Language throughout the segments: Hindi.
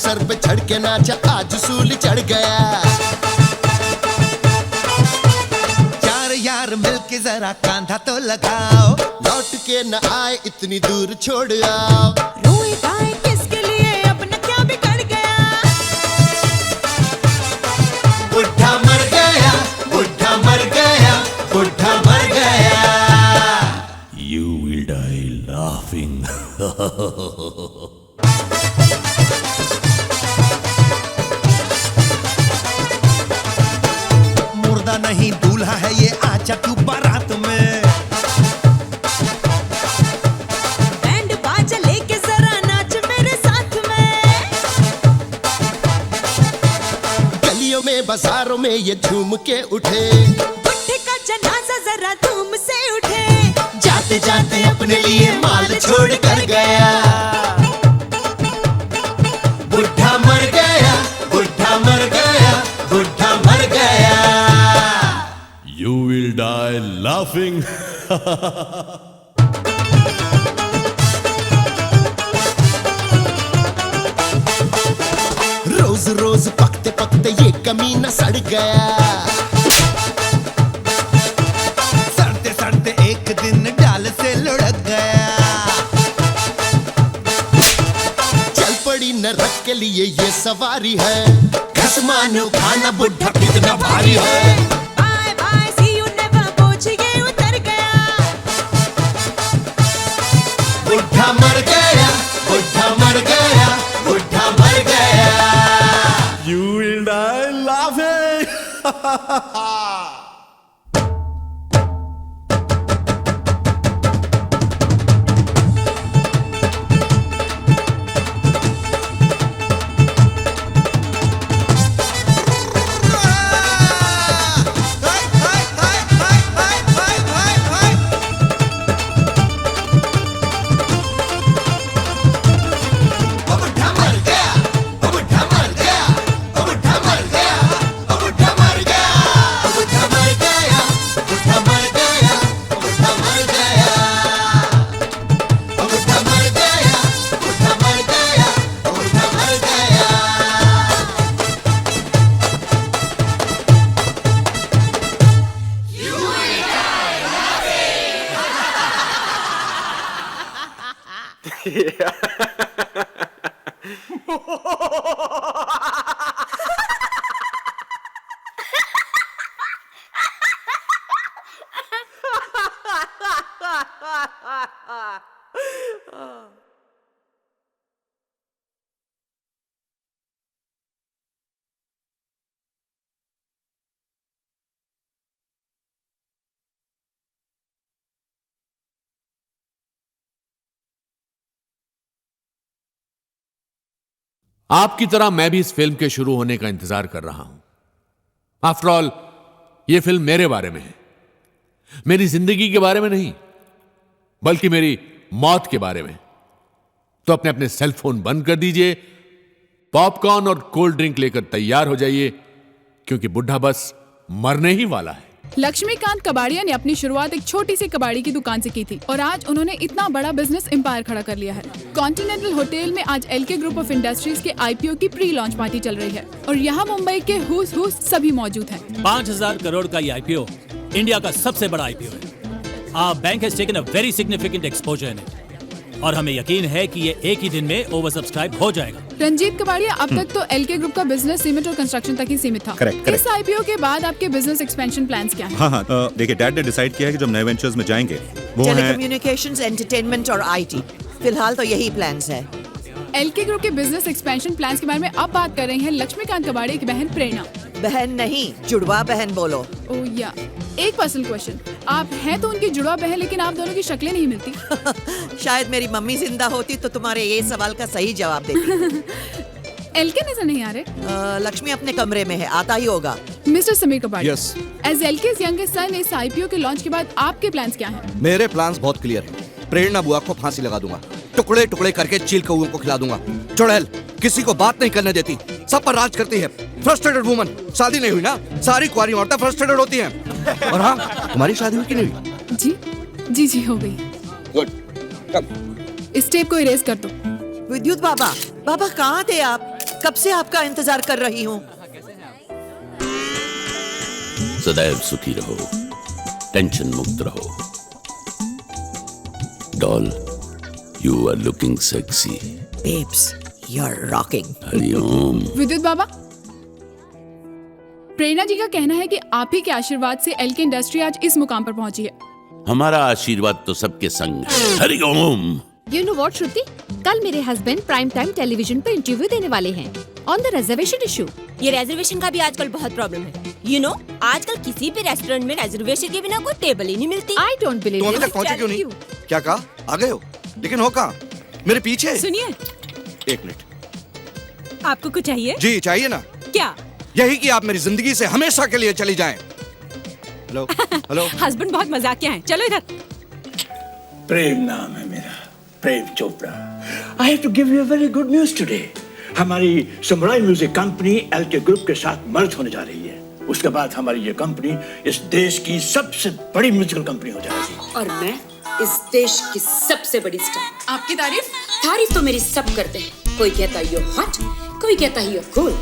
सर पे चढ़ के नाचा, आज सूली चढ़ गया। चार यार मिलके जरा कांधा तो लगाओ, लौट के न आए इतनी दूर छोड़ आओ। रोए गाए किसके लिए, अपना क्या बिगड़ गया। बुढ़ा मर गया, बुढ़ा मर गया, बुढ़ा मर गया। You will die laughing. मुर्दा नहीं दूल्हा है ये, आजा तू बारात में। बैंड बाजा लेके जरा नाच मेरे साथ में। गलियों में बाजारों में ये झूम के उठे, बुढ़े का जनाजा जरा धूम से उठे। जाते जाते अपने लिए माल छोड़ कर गया। बुढ़ा मर गया, बुढ़ा मर गया, बुढ़ा मर गया। You will die laughing. रोज रोज पकते पकते ये कमीना सड़ गया। सड़ते सड़ते एक दिन डाल से लुढ़क गया। चल पड़ी नरक के लिए ये सवारी है, घस मानो खाना बुढ़ा कितना भारी है। Bye bye see you never, बोझ ये उतर गया। बुढ़ा मर गया, बुढ़ा मर गया, बुढ़ा मर गया। You will die laughing. बुढ़ा मर गया, बुढ़ा मर गया, बुढ़ा मर गया, बुढ़ा मर गया, बुढ़ा मर गया, बुढ़ा मर गया, बुढ़ा मर गया, बुढ़ा मर गया, बुढ़ा मर गया, बुढ़ा मर गया। आपकी तरह मैं भी इस फिल्म के शुरू होने का इंतजार कर रहा हूं। आफ्टर ऑल यह फिल्म मेरे बारे में है, मेरी जिंदगी के बारे में नहीं, बल्कि मेरी मौत के बारे में। तो अपने अपने सेल फोन बंद कर दीजिए, पॉपकॉर्न और कोल्ड ड्रिंक लेकर तैयार हो जाइए, क्योंकि बुढ़ा बस मरने ही वाला है। लक्ष्मीकांत कबाड़िया ने अपनी शुरुआत एक छोटी सी कबाड़ी की दुकान से की थी और आज उन्होंने इतना बड़ा बिजनेस एम्पायर खड़ा कर लिया है। कॉन्टिनेंटल होटल में आज एलके ग्रुप ऑफ इंडस्ट्रीज के आईपीओ की प्री लॉन्च पार्टी चल रही है और यहाँ मुंबई के हुस सभी मौजूद हैं। 5,000 करोड़ का ये आईपीओ इंडिया का सबसे बड़ा आईपीओ है। Bank has taken a very significant exposure in it और हमें यकीन है कि ये एक ही दिन में ओवर सब्सक्राइब हो जाएगा। रंजीत कबाड़िया, अब तक तो एलके ग्रुप का बिजनेस सीमेंट और कंस्ट्रक्शन तक ही सीमित था। Correct. इस आईपीओ के बाद आपके बिजनेस एक्सपेंशन प्लान्स क्या हैं? हाँ, देखिए डैड ने डिसाइड किया है कि जब नए वेंचर्स में जाएंगे वो है टेलीकम्युनिकेशंस, एंटरटेनमेंट और आईटी। फिलहाल तो यही प्लान्स है। एलके ग्रुप के बिजनेस एक्सपेंशन प्लान्स के बारे में अब बात कर रही हैं लक्ष्मीकांत कबाड़िया की बहन प्रेरणा। बहन नहीं, जुड़वा बहन बोलो। ओह या, एक पर्सनल क्वेश्चन, आप हैं तो उनकी जुड़वा बहन, लेकिन आप दोनों की शक्लें नहीं मिलती। शायद मेरी मम्मी जिंदा होती तो तुम्हारे ये सवाल का सही जवाब देती। एलके नजर नहीं आ रहे। लक्ष्मी अपने कमरे में है, आता ही होगा। Mister Sameer Kabadia, Yes. As LK's youngest son, इस आईपीओ के लॉन्च के बाद आपके प्लान्स क्या हैं? मेरे प्लान्स बहुत क्लियर हैं। प्रेरणा बुआ को फांसी लगा दूंगा, टुकड़े टुकड़े करके चील कौओं को खिला दूंगा। चुड़ैल किसी को बात नहीं करने देती, सब पर राज करती है। फ्रस्ट्रेटेड वुमन, शादी नहीं हुई ना, सारी कुंवारी औरतें फ्रस्ट्रेटेड होती हैं। और हाँ, तुम्हारी शादी हुई कि नहीं हुई? जी हो गई। गुड, कम। इस टेप को इरेज कर दो। विद्युत बाबा, बाबा कहाँ थे आप? कब से आपका इंतजार कर रही हूँ। सदैव सुखी रहो, टेंशन मुक्त रहो। Doll, you are looking sexy. Babes, you're rocking. हरिओम। विद्युत बाबा, प्रेरणा जी का कहना है कि आप ही के आशीर्वाद से एलके इंडस्ट्री आज इस मुकाम पर पहुंची है। हमारा आशीर्वाद तो सबके संग है। हरिओम। You know what, श्रुति? कल मेरे हस्बैंड प्राइम टाइम टेलीविजन पर इंटरव्यू देने वाले हैं ऑन द रिजर्वेशन इशू। ये रिजर्वेशन का भी आजकल बहुत प्रॉब्लम है। You know, आजकल किसी भी रेस्टोरेंट में रिजर्वेशन के बिना कोई टेबल ही नहीं मिलती। I don't believe तुम अभी you. तक पहुंचे क्यों नहीं? क्या कहा? आ गए हो? लेकिन हो कहाँ? मेरे पीछे। सुनिए, एक मिनट। आपको कुछ चाहिए? जी चाहिए ना। क्या? यही कि आप मेरी जिंदगी से हमेशा के लिए चली जाएं। Hello hello. हस्बैंड बहुत मजाकिया हैं। चलो इधर। प्रेम नाम है मेरा, Prem Chopra. I have to give you a very good news today. हमारी samurai music company LK group के साथ मर्ज होने जा रही है। उसके बाद हमारी ये कंपनी इस देश की सबसे बड़ी म्यूजिकल कंपनी हो जाएगी। और मैं इस देश की सबसे बड़ी स्टार। आपकी तारीफ? तारीफ तो मेरी सब करते हैं। कोई कहता है you're hot, कोई कहता है you're cool,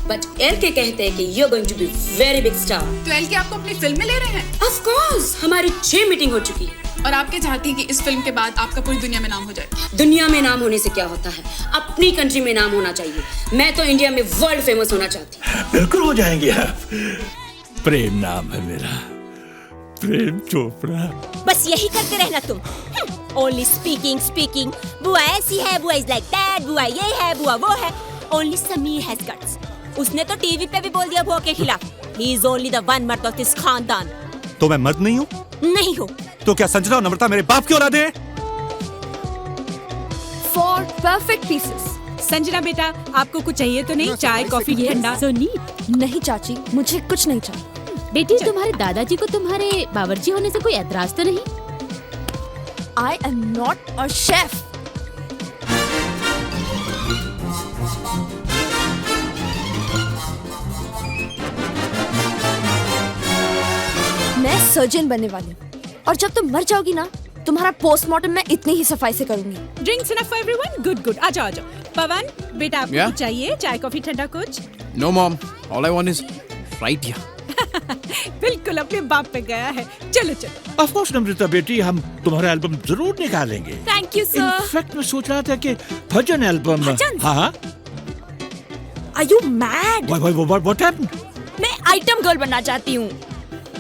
but एलके कहते हैं कि you're going to be very big star। तो एलके आपको अपनी फिल्म में ले रहे हैं? Of course, हमारी 6 मीटिंग हो चुकी है। और आपके चाहती है कि इस फिल्म के बाद आपका पूरी दुनिया में नाम हो जाए। दुनिया में नाम होने से क्या होता है, अपनी कंट्री में नाम होना चाहिए। मैं तो इंडिया में वर्ल्ड फेमस होना चाहती हूँ। बिल्कुल हो जाएंगे आप। प्रेम नाम है मेरा, प्रेम चोपड़ा। बस यही करते रहना तुम। Only speaking. बुआ ऐसी है, बुआ is like that, बुआ ये है, बुआ वो है। Only Sameer has guts. उसने तो टीवी पे भी बोल दिया बुआ के खिलाफ। He is only the one मर्द of this खानदान। तो मैं मर्द नहीं हूँ? नहीं हो। तो क्या संजना और नम्रता मेरे बाप की औलाद है? For perfect pieces. संजना बेटा, आपको कुछ चाहिए तो नहीं? चाय, कॉफी, ठंडा? सोनी, नहीं चाची, मुझे कुछ नहीं चाहिए। बेटी, तुम्हारे दादाजी को तुम्हारे बावर्ची होने से कोई एतराज तो नहीं? I am not a chef. मैं सर्जन बनने वाली हूँ और जब तुम मर जाओगी ना, तुम्हारा पोस्टमार्टम मैं इतनी ही सफाई से करूंगी। Drinks enough for everyone? Good. आ जाओ। पवन बेटा, आपको कुछ चाहिए? चाय, कॉफी, ठंडा कुछ? No mom, all I want is right here. बिल्कुल अपने बाप पे गया है। चलो। ऑफ कोर्स नम्रता बेटी, हम तुम्हारा एल्बम जरूर निकालेंगे। Thank you sir. इनफैक्ट मैं सोच रहा था कि भजन एल्बम। हाँ। Are you mad? What happened? मैं आइटम गर्ल बनना चाहती हूँ।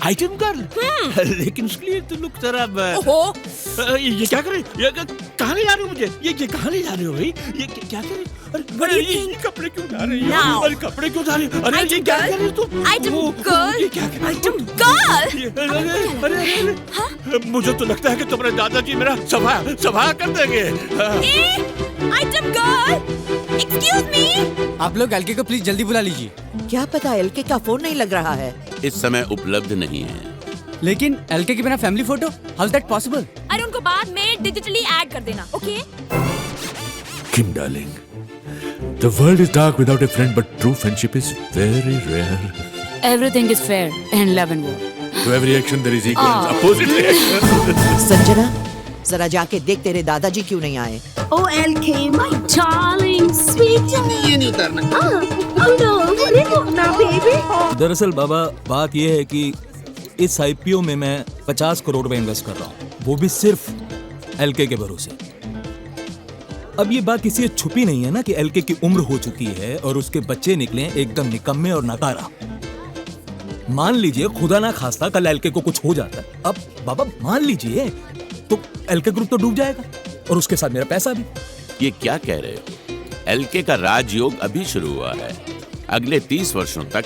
Item girl? लेकिन उसके लिए तो लुक जरा। ओहो, ये क्या करे? ये कहाँ ले जा रहे हो मुझे? ये कहाँ ले जा रहे हो भाई? ये क्या करे? अरे ये कपड़े क्यों उतार रही हो? अरे कपड़े क्यों उतार रही हो? अरे ये क्या कर रही हो तुम? Item girl. ये क्या कर रही हो? Item girl. अरे मुझे तो लगता है कि तुम्हारे दादाजी मेरा सभा कर देंगे। Item girl, excuse me. आप लोग एलके को प्लीज जल्दी बुला लीजिए। क्या पता एलके का फोन नहीं लग रहा है। इस समय उपलब्ध नहीं है। लेकिन एलके के बिना family photo, how is that possible? अरे उनको बाद में डिजिटली ऐड कर देना, okay? Kim darling, the world is dark without a friend, but true friendship is very rare. Everything is fair in love and war. To every action there is equal and opposite reaction. Sanjana, जरा जाके देख तेरे दादाजी क्यों नहीं आए। Oh LK, my darling, sweet. ये नहीं उतरना। Oh no, baby. दरअसल बाबा, बात यह है कि इस आईपीओ में मैं 50 करोड़ रुपए इन्वेस्ट कर रहा हूँ, वो भी सिर्फ एलके के भरोसे। अब ये बात किसी से छुपी नहीं है ना कि एलके की उम्र हो चुकी है और उसके बच्चे निकले एकदम निकम्मे और नकारा। मान लीजिए खुदा ना खास्ता कल एलके को कुछ हो जाता है, अब बाबा मान लीजिए, तो एलके ग्रुप तो डूब जाएगा और उसके साथ मेरा पैसा भी। ये क्या कह रहे हो? एलके का राजयोग अभी शुरू हुआ है। अगले 30 वर्षों तक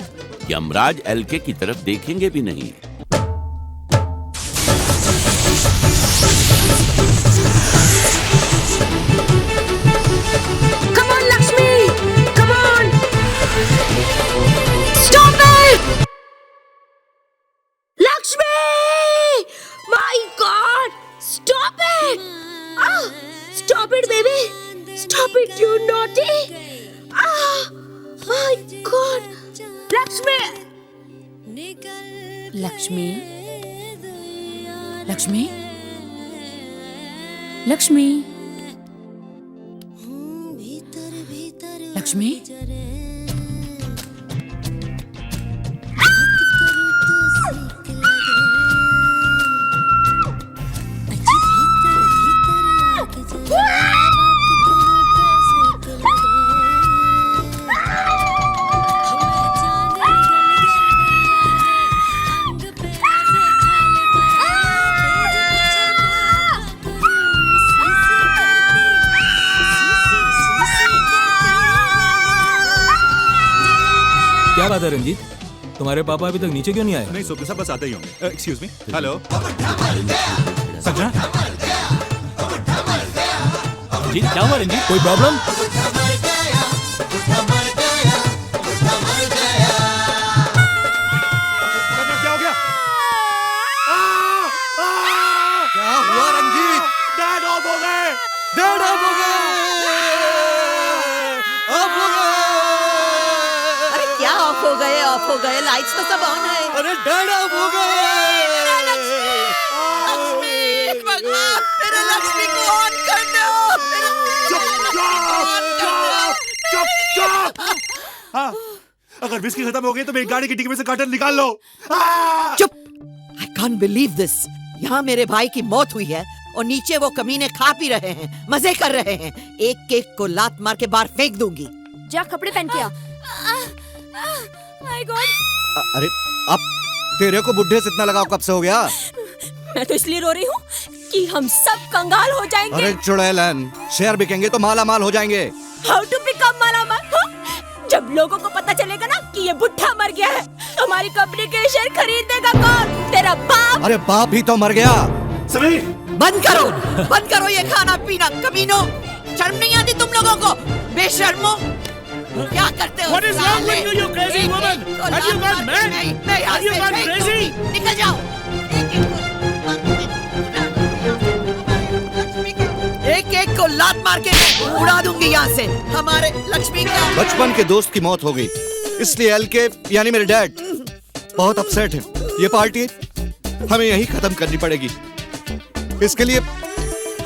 यमराज एलके की तरफ देखेंगे भी नहीं। Come on, Lakshmi! Come on! Stop it! Lakshmi! My God! Stop it! Stop it, baby! Stop it, you naughty! My God! Lakshmi! Lakshmi, Lakshmi, Lakshmi, Lakshmi, क्या बात है रंजीत, तुम्हारे पापा अभी तक नीचे क्यों नहीं आए? नहीं सुबह बस आते ही होंगे। एक्सक्यूज मी, हेलो सजना जी, क्या हुआ रंजीत, कोई प्रॉब्लम? क्या हो गया? क्या हुआ रंजीत? डैड ऑफ हो गए। डैड ऑफ हो गए। ऑफ हो गए। अरे क्या ऑफ हो गए? ऑफ हो गए, लाइट्स तो सब ऑन है। अरे डैड ऑफ हो गए। लक्ष्मी, भगवान मेरे लक्ष्मी को ऑन कर दो। चुप। हाँ, अगर विस्की खत्म हो गई तो मेरी गाड़ी की डिक्की में से कर्टन निकाल लो। चुप। I can't believe this. यहाँ मेरे भाई की मौत हुई है और नीचे वो कमीने खा पी रहे हैं, मजे कर रहे हैं। एक केक को लात मार के बाहर फेंक दूंगी। जा कपड़े पहन के आ। My God! अरे अब तेरे को बुढ़े से इतना लगाव कब से हो गया? मैं तो इसलिए रो रही हूँ कि हम सब कंगाल हो जाएंगे। अरे चुड़ैलन, शेयर बिकेंगे तो माला माल हो जाएंगे। How to become मालामाल? जब लोगों को पता चलेगा ना कि ये बुढ़ा मर गया है, हमारी कंपनी के शेयर खरीदेगा कौन? तेरा बाप। अरे बाप भी तो मर गया। समीर, बंद करो ये खाना पीना, कमीनों। शर्म नहीं आती तुम लोगों को? बेशर्मो, क्या करते हो? What is wrong with you, you crazy woman? Have you gone mad? Have you gone crazy? निकल जाओ। एक को लात मार के उड़ा दूंगी यहाँ से। हमारे लक्ष्मी का बचपन के दोस्त की मौत हो गई, इसलिए एलके यानी मेरे डैड बहुत अपसेट है। ये पार्टी हमें यहीं खत्म करनी पड़ेगी। इसके लिए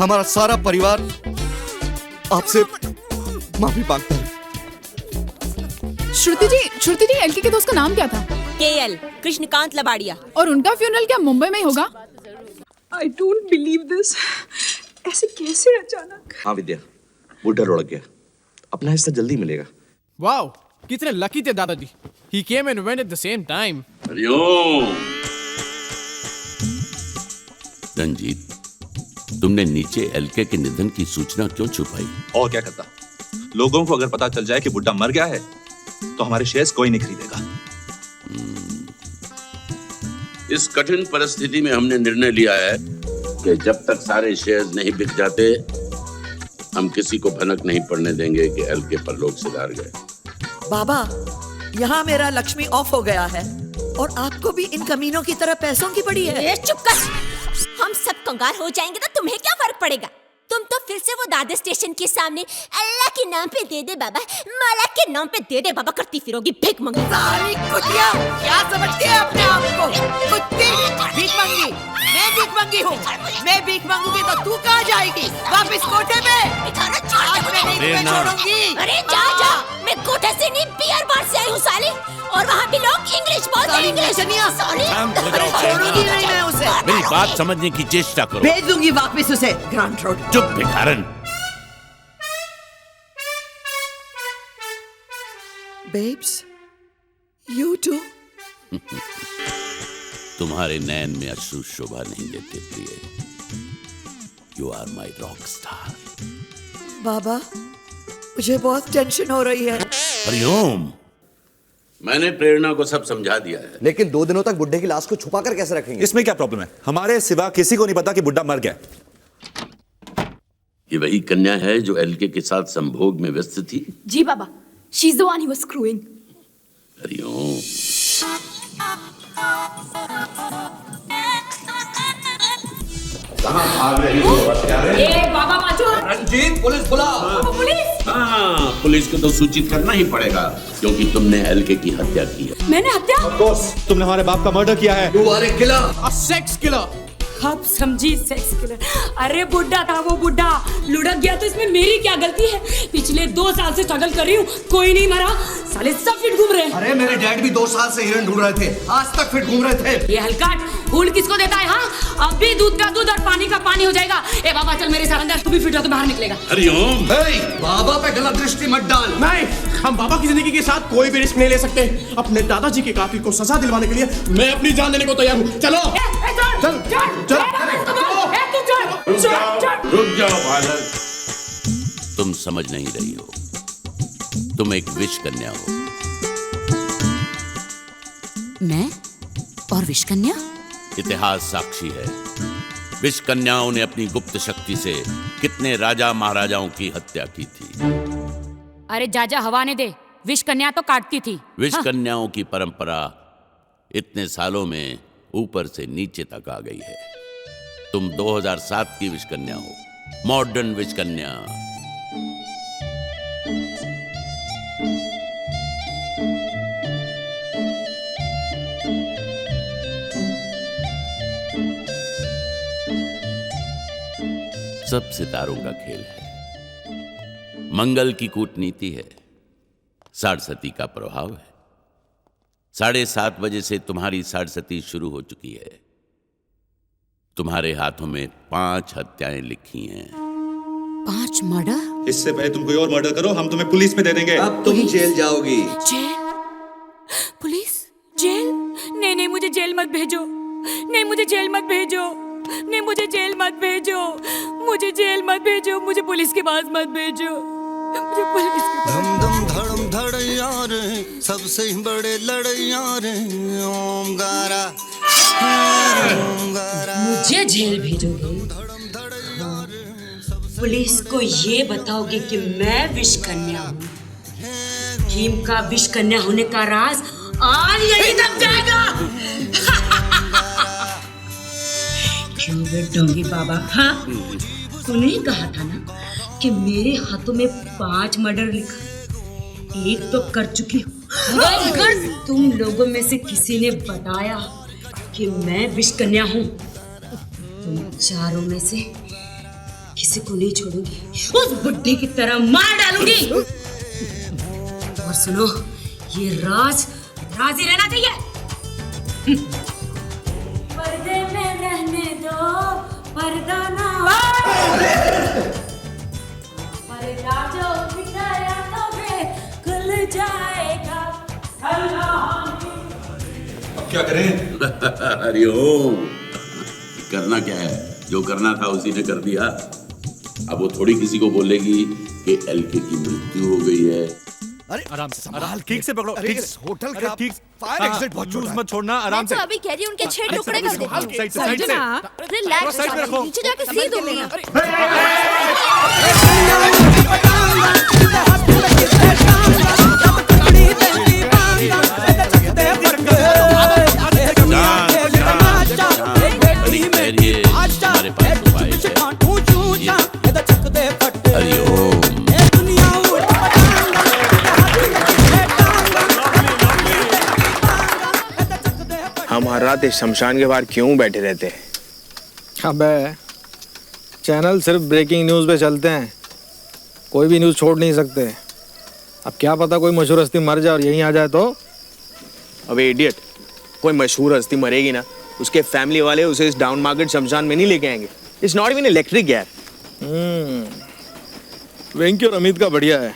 हमारा सारा परिवार आपसे माफी मांगता है। श्रुति जी एलके के दोस्त का नाम क्या था? केएल, कृष्णकांत लबाड़िया। और उनका फ्यूनरल क्या मुंबई में ही होगा? I don't believe this. ऐसे कैसे अचानक? हाँ विद्या, बुढ़ा लुढ़क गया, अपना हिस्सा जल्दी मिलेगा। वाओ, कितने लकी थे दादाजी। He came and went at the same time. Hariom. Ranjit, तुमने नीचे एलके के निधन की सूचना क्यों छुपाई? और क्या करता? लोगों को अगर पता चल जाए कि बुड्ढा मर गया है तो हमारे शेयर्स कोई नहीं खरीदेगा। इस कठिन परिस्थिति में हमने निर्णय लिया है कि जब तक सारे शेयर्स नहीं बिक जाते, हम किसी को भनक नहीं पड़ने देंगे कि एलके परलोक सिधार गए। बाबा, यहाँ मेरा लक्ष्मी ऑफ हो गया है और आपको भी इन कमीनों की तरह पैसों की पड़ी है। ए, चुप कर। हम सब कंगाल हो जाएंगे तो तुम्हें क्या फर्क पड़ेगा? तुम तो फिर से वो दादर स्टेशन के सामने अल्लाह के नाम पे दे दे बाबा, माला के नाम पे दे दे बाबा करती फिरोगी भीख मंगी। सारी कुतिया, क्या समझती है अपने आप को? कुत्ती, भीख मंगी। मैं भीख मंगी हूँ। मैं भीख मांगूंगी तो तू कहाँ जाएगी? वापिस कोठे में। आज मैं नहीं तुम्हें छोड़ूंगी। अरे जा, मैं कोठे से नहीं बियर बार से आई हूँ साली, और वहाँ भी लोग इंग्लिश बोलते हैं। इंग्लिश छोड़ूंगी नहीं मैं उसे। मेरी बात समझने की चेष्टा करो। भेज दूंगी वापिस उसे ग्रांट रोड। चुप भिखारन। Babes, you too? तुम्हारे नैन में अश्रु शोभा नहीं देते प्रिय। You are my rock star. बाबा, मुझे बहुत टेंशन हो रही है। हरिओम, मैंने प्रेरणा को सब समझा दिया है। लेकिन 2 दिनों तक बुड्ढे की लाश को छुपा कर कैसे रखेंगे? इसमें क्या प्रॉब्लम है? हमारे सिवा किसी को नहीं पता कि बुड्ढा मर गया। ये वही कन्या है जो एलके के साथ संभोग में व्यस्त थी? जी बाबा, she's the one he was screwing. Hariom. कहाँ भाग रही हो? बाबा बाजू। रंजीत, पुलिस बुला। पुलिस? हाँ, पुलिस को तो सूचित करना ही पड़ेगा क्योंकि तुमने एलके की हत्या की है। मैंने हत्या? Of course, तुमने हमारे बाप का मर्डर किया है। You are a killer. A sex killer. अब समझी सेक्स किलर। अरे बुड्ढा था वो, बुड्ढा लुढ़क गया तो इसमें मेरी क्या गलती है? पिछले 2 साल से स्ट्रगल कर रही हूँ, कोई नहीं मरा, साले सब फिट घूम रहे हैं। अरे मेरे डैड भी 2 साल से हिरन ढूंढ रहे थे, आज तक फिट घूम रहे थे। ये हलकाट फूल किसको देता है? हाँ, अब भी दूध का दूध और पानी का पानी हो जाएगा। ए बाबा चल मेरे साथ अंदर, तू भी फिट होकर बाहर निकलेगा। हरिओम। बाबा पे गलत दृष्टि मत डाल। नहीं, हम बाबा की जिंदगी के साथ कोई भी रिस्क नहीं ले सकते। अपने दादाजी के कातिल को सजा दिलवाने के लिए मैं अपनी जान देने को तैयार हूँ। चलो रुक जाओ बालक, तुम समझ नहीं रही हो। तुम एक विष कन्या हो। मैं और विष कन्या? इतिहास साक्षी है, विष कन्याओं ने अपनी गुप्त शक्ति से कितने राजा महाराजाओं की हत्या की थी। अरे जाजा हवा ने दे, विष कन्या तो काटती थी। विष कन्याओं की परंपरा इतने सालों में ऊपर से नीचे तक आ गई है। तुम 2007 की विष कन्या हो, मॉडर्न विष कन्या। सब सितारों का खेल है, मंगल की कूटनीति है, साढ़सती का प्रभाव है। 7:30 बजे से तुम्हारी साढ़सती शुरू हो चुकी है। तुम्हारे हाथों में 5 हत्याएं लिखी हैं। 5 मर्डर? इससे पहले तुम कोई और मर्डर करो, हम तुम्हें पुलिस में दे देंगे। अब तुम जेल जाओगी। जेल? पुलिस? जेल? नहीं नहीं, मुझे जेल मत भेजो। नहीं, मुझे जेल मत भेजो। नहीं, मुझे जेल मत भेजो। मुझे जेल मत भेजो। मुझे पुलिस के पास मत भेजो। मुझे पुलिस के पास। धम धम धड़म धड़ यार, सबसे बड़े लड़ैया रे, ओमकारा मुझे जेल भेजोगे? पुलिस को ये बताओगे कि मैं विष कन्या हूँ। भीम का विष कन्या होने का राज आज यही दब जाएगा। क्यों बे डोंगी बाबा? हाँ, तूने ही कहा था ना कि मेरे हाथों में 5 मर्डर लिखा। एक तो कर चुकी हूँ। अगर तुम लोगों में से किसी ने बताया कि मैं विष कन्या हूँ, तुम चारों में से किसी को नहीं छोड़ूंगी, उस बुड्ढे की तरह मार डालूंगी। और सुनो, ये राज ही रहना चाहिए। पर्दे में रहने दो, पर्दा ना पर्दा जो बिठाया तो खुल जाएगा। अब क्या करें? हरिओम। करना क्या है, जो करना था उसी ने कर दिया। अब वो थोड़ी किसी को बोलेगी कि एलके की मृत्यु हो गई है। अरे आराम से संभाल, ठीक से पकड़ो। ठीक से, होटल अरे का ठीक, फायर एग्जिट बहुत छोटा है। मत छोड़ना, आराम से। मैं तो अभी कह रही हूँ उनके 6 टुकड़े कर दे। साइड से। रिलैक्स, साइड में रखो। नीचे जाके सी दूंगी। हम हर रात इस शमशान के बाहर क्यों बैठे रहते हैं? अबे, चैनल सिर्फ ब्रेकिंग न्यूज़ पे चलते हैं, कोई भी न्यूज़ छोड़ नहीं सकते। अब क्या पता कोई मशहूर हस्ती मर जाए और यहीं आ जाए तो? अबे इडियट, कोई मशहूर हस्ती मरेगी ना, उसके फैमिली वाले उसे इस डाउन मार्केट शमशान में नहीं लेके आएंगे। इट्स नॉट इवन इलेक्ट्रिक यार। वेंकी और अमित का बढ़िया है,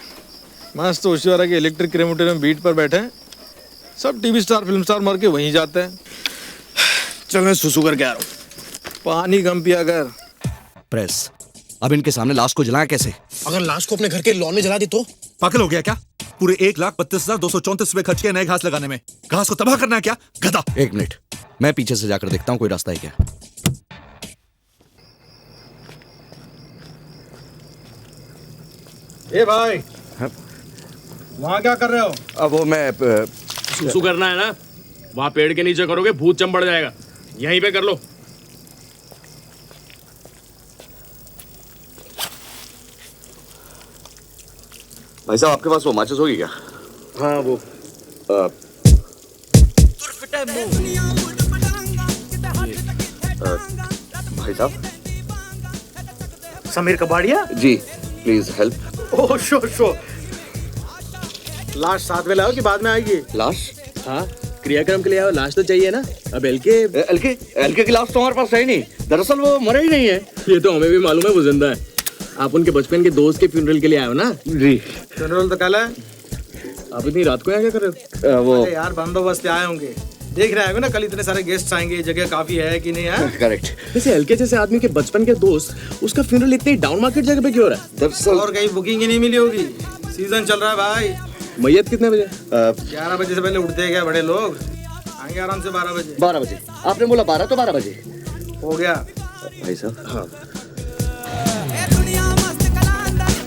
मस्त होशियार के इलेक्ट्रिक क्रेमेटोरियम में बीट पर बैठे हैं। सब टीवी स्टार फिल्म स्टार मर के वहीं जाते हैं। चल मैं सुसु करके आ रहा हूँ। पानी कम पिया कर। प्रेस, अब इनके सामने लाश को जलाएं कैसे? अगर लाश को अपने घर के लॉन में जला दी तो? पागल हो गया क्या? पूरे 1,32,234 रुपए खर्च किए नए घास लगाने में। घास को तबाह करना है क्या, गधा? 1 मिनट, मैं पीछे से जाकर देखता हूँ कोई रास्ता है क्या। ए भाई, वहाँ क्या कर रहे हो? अब वो मैं सुसु करना है ना, वहाँ पेड़ के नीचे करोगे भूत चंबड़ जाएगा। यहीं पे कर लो। भाई साहब, आपके पास वो माचिस होगी क्या? हाँ वो भाई साहब। समीर कबाड़िया जी, प्लीज हेल्प। Oh show. लाश साथ में लाओ कि बाद में आएगी? लाश? हाँ, क्रियाक्रम के लिए आओ, लाश तो चाहिए ना। अब एलके की लाश तो हमारे पास है ही नहीं। दरअसल वो मरा ही नहीं है। ये तो हमें भी मालूम है, वो जिंदा है। आप उनके बचपन के दोस्त के फ्यूनरल के लिए आए हो ना? जी। फ्यूनरल तो कल है। आप इतनी रात को यहाँ क्या कर रहे हो? वो यार बंदोबस्त आए होंगे, देख रहे हो ना, कल इतने सारे गेस्ट आएंगे, जगह काफी है कि नहीं है? करेक्ट। वैसे एलके जैसे आदमी के बचपन के दोस्त, उसका फ्यूनरल इतनी डाउन मार्केट जगह पे क्यों हो रहा है? दरअसल और कहीं बुकिंग ही नहीं मिली होगी। सीजन चल रहा है भाई। मैयत कितने बजे? 11 बजे से पहले उठते हैं क्या बड़े लोग? आएंगे आराम से 12 बजे। 12 बजे आपने बोला 12 तो 12 बजे हो गया भाई साहब। हाँ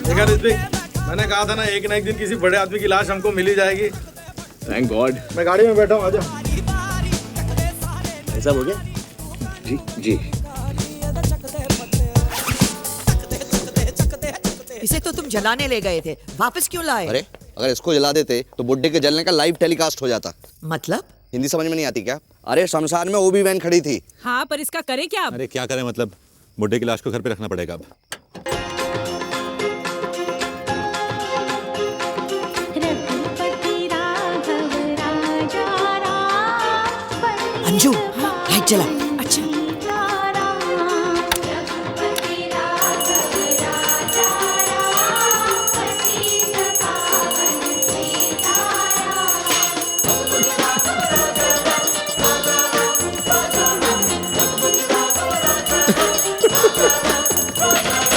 देखा ऋत्विक, मैंने कहा था ना एक ना एक दिन किसी बड़े आदमी की लाश हमको मिल ही जाएगी। Thank God. मैं गाड़ी में बैठा हूँ, आजा। ऐसा हो गया जी जी। इसे तो तुम जलाने ले गए थे, वापस क्यों लाए? अरे अगर इसको जला देते तो बुड्ढे के जलने का लाइव टेलीकास्ट हो जाता। मतलब? हिंदी समझ में नहीं आती क्या? अरे शमशान में ओबी वैन खड़ी थी। हाँ, पर इसका करे क्या अब? अरे क्या करें, मतलब बुड्ढे की लाश को घर पे रखना पड़ेगा अब। अंजू, लाइट जला। अच्छा।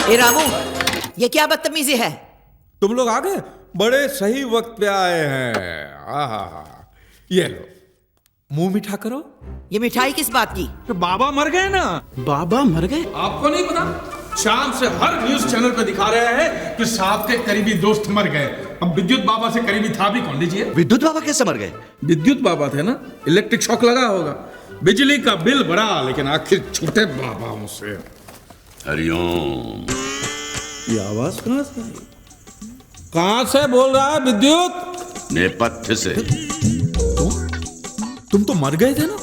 ए रामू, ये क्या बदतमीजी है? तुम लोग आ गए, बड़े सही वक्त पे आए हैं। आहा, ये लो, मुंह मीठा करो। ये मिठाई किस बात की? तो बाबा मर गए ना। बाबा मर गए? आपको नहीं पता? शाम से हर न्यूज चैनल पे दिखा रहे हैं कि साहब के करीबी दोस्त मर गए। अब विद्युत बाबा से करीबी था भी कौन? लीजिए। विद्युत बाबा कैसे मर गए? विद्युत बाबा थे ना, इलेक्ट्रिक शॉक लगा होगा। बिजली का बिल बढ़ा, लेकिन आखिर छोटे बाबाओं से। हरिओम। ये आवाज कहां से आई? कहां से बोल रहा है विद्युत? नेपथ्य से। तुम तो मर गए थे ना।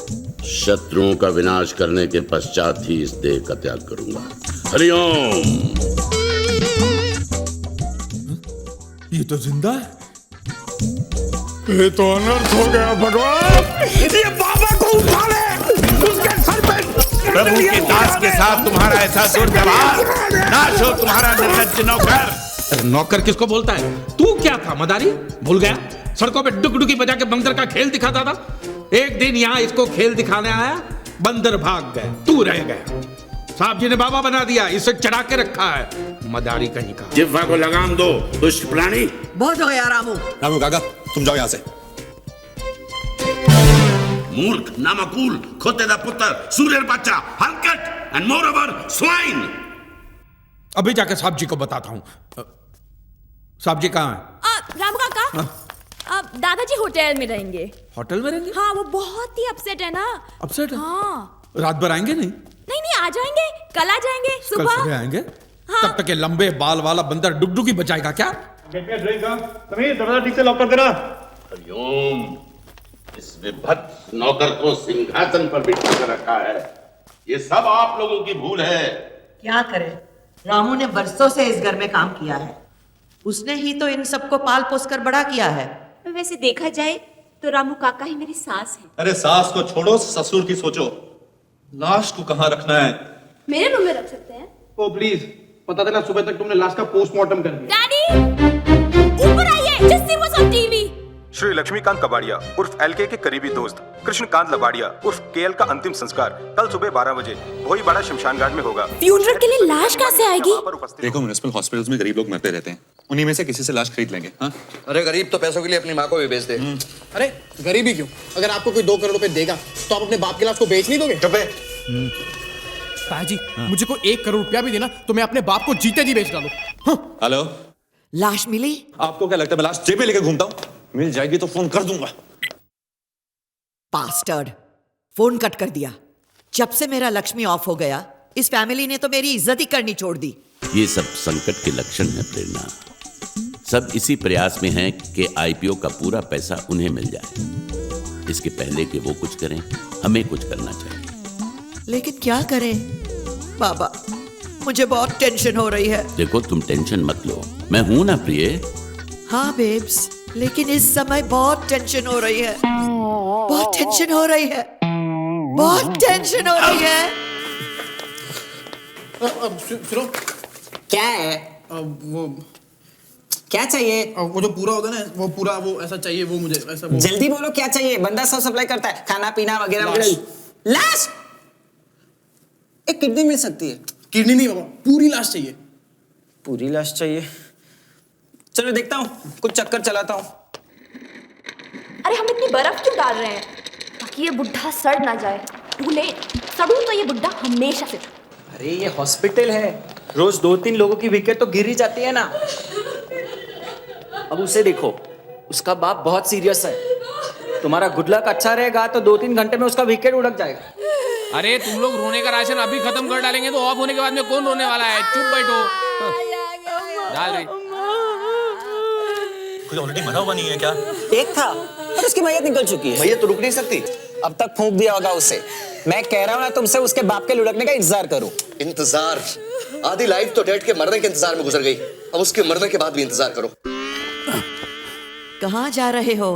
शत्रुओं का विनाश करने के पश्चात ही इस देह का त्याग करूंगा। हरिओम। ये तो जिंदा है। ये तो अनर्थ हो गया भगवान। ये बाबा को उठा ले, उसके सर पे। प्रभु के दास के साथ तुम्हारा ऐसा दुर्व्यवहार, नाश हो तुम्हारा निर्लज्ज नौकर। नौकर किसको बोलता है? तू क्या था मदारी? भूल गया? सड़कों पे डुक-डुकी बजा के बंदर का खेल दिखाता था। एक दिन यहाँ इसको खेल दिखाने आया, बंदर भाग गए, तू रह गया। साहब जी ने बाबा बना दिया, इसे चढ़ा के रखा है। मदारी कहीं का। जिह्वा को लगाम दो, दुष्ट प्राणी। बहुत हो गया रामू। रामू काका, तुम जाओ यहाँ से। मूर्ख, नामकूल, खोते दा पुत्र, सूर्य बच्चा, हलकट एंड मोरओवर स्वाइन। अभी जाके साहब जी को बताता हूँ। साहब जी कहाँ हैं? रामू काका, अब दादाजी होटल में रहेंगे। होटल में रहेंगे? हाँ, वो बहुत ही अपसेट है ना। अपसेट है? हाँ। रात भर आएंगे नहीं? नहीं, आ जाएंगे, कल आ जाएंगे कल सुबह। सुबह आएंगे। हाँ। तब तक ये लंबे बाल वाला बंदर डुगडुगी बचाएगा क्या? समीर, दरवाजा ठीक से लॉक कर देना। हरिओम। इस विभत्स नौकर को सिंहासन पर बिठा कर रखा है। ये सब आप लोगों की भूल है। क्या करे, रामू ने बरसों से इस घर में काम किया है। उसने ही तो इन सबको पाल पोस कर बड़ा किया है। वैसे देखा जाए तो रामू काका ही मेरी सास है। अरे सास को छोड़ो, ससुर की सोचो। लाश को कहाँ रखना है? मेरे रूम में रख सकते हैं। ओ प्लीज, पता था ना सुबह तक तुमने लाश का पोस्टमार्टम कर दिया। डैडी, ऊपर आइए, just see what's on TV. Shri Laxmikant Kabadia उर्फ एलके के करीबी दोस्त कृष्णकांत लबाड़िया उर्फ केएल का अंतिम संस्कार कल सुबह 12 बजे भोईबाड़ा शमशान घाट में होगा। फ्यूनरल के लिए लाश कहाँ से आएगी? देखो, म्युनिसिपल हॉस्पिटल्स में गरीब लोग मरते रहते हैं, उन्हीं में से किसी से लाश खरीद लेंगे। हाँ? अरे गरीब तो पैसों के लिए अपनी माँ को भी बेच दे। अरे गरीबी क्यों? अगर आपको कोई 2 करोड़ रुपए देगा तो आप अपने बाप के लाश को बेच नहीं दोगे? चुप ताजी, मुझे कोई 1 करोड़ रुपया भी देना तो मैं अपने बाप को जीते जी बेच डालूं। हेलो, लाश मिली? आपको क्या लगता है मैं लाश जेब में लेके घूमता हूँ? मिल जाएगी तो फोन कर दूंगा। बास्टर्ड, फोन कट कर दिया। जब से मेरा लक्ष्मी ऑफ हो गया, इस फैमिली ने तो मेरी इज्जत ही करनी छोड़ दी। ये सब संकट के लक्षण है प्रेरणा। सब इसी प्रयास में हैं कि आईपीओ का पूरा पैसा उन्हें मिल जाए। इसके पहले कि वो कुछ करें, हमें कुछ करना चाहिए। लेकिन क्या करें बाबा, मुझे बहुत टेंशन हो रही है। देखो, तुम टेंशन मत लो, मैं हूं ना प्रिय। हाँ बेब्स, लेकिन इस समय बहुत टेंशन हो रही है। बहुत टेंशन हो रही है। बहुत टेंशन हो रही है। सुनो, क्या है? वो क्या चाहिए? वो जो पूरा होता है ना, वो पूरा वो ऐसा चाहिए, वो मुझे ऐसा वो... जल्दी बोलो क्या चाहिए? बंदा सब सप्लाई करता है, खाना पीना वगैरह वगैरह। लाश? एक किडनी मिल सकती है। किडनी नहीं बाबा, पूरी लाश चाहिए। पूरी लाश चाहिए? चलो देखता हूँ, कुछ चक्कर चलाता हूँ। अरे हम इतनी बर्फ क्यों डाल रहे हैं? कि ये बुढ़ा सड़ ना जाए। टू लेट, सड़ू तो ये बुढ़ा हमेशा से था। अरे ये हॉस्पिटल है, रोज 2-3 लोगों की विकेट तो गिर ही जाती है ना। अब उसे देखो, उसका बाप बहुत सीरियस है। तुम्हारा गुड लक अच्छा रहेगा तो 2-3 घंटे में उसका विकेट उड़क जाएगा। अरे तुम लोग रोने का राशन अभी खत्म कर डालेंगे तो ऑफ होने के बाद में कौन रोने वाला है? चुप बैठो। डाल रही कोई ऑलरेडी मरा हुआ नहीं है क्या? एक था और उसकी मैयत निकल चुकी है। मैयत तो रुक नहीं सकती। अब तक फूंक दिया होगा उसे। मैं कह रहा हूँ ना तुमसे उसके बाप के लुढ़कने का इंतजार करो। इंतजार? आधी लाइफ तो डैड के मरने के इंतजार में गुजर गई, अब उसके मरने के बाद भी इंतजार करो। कहाँ जा रहे हो?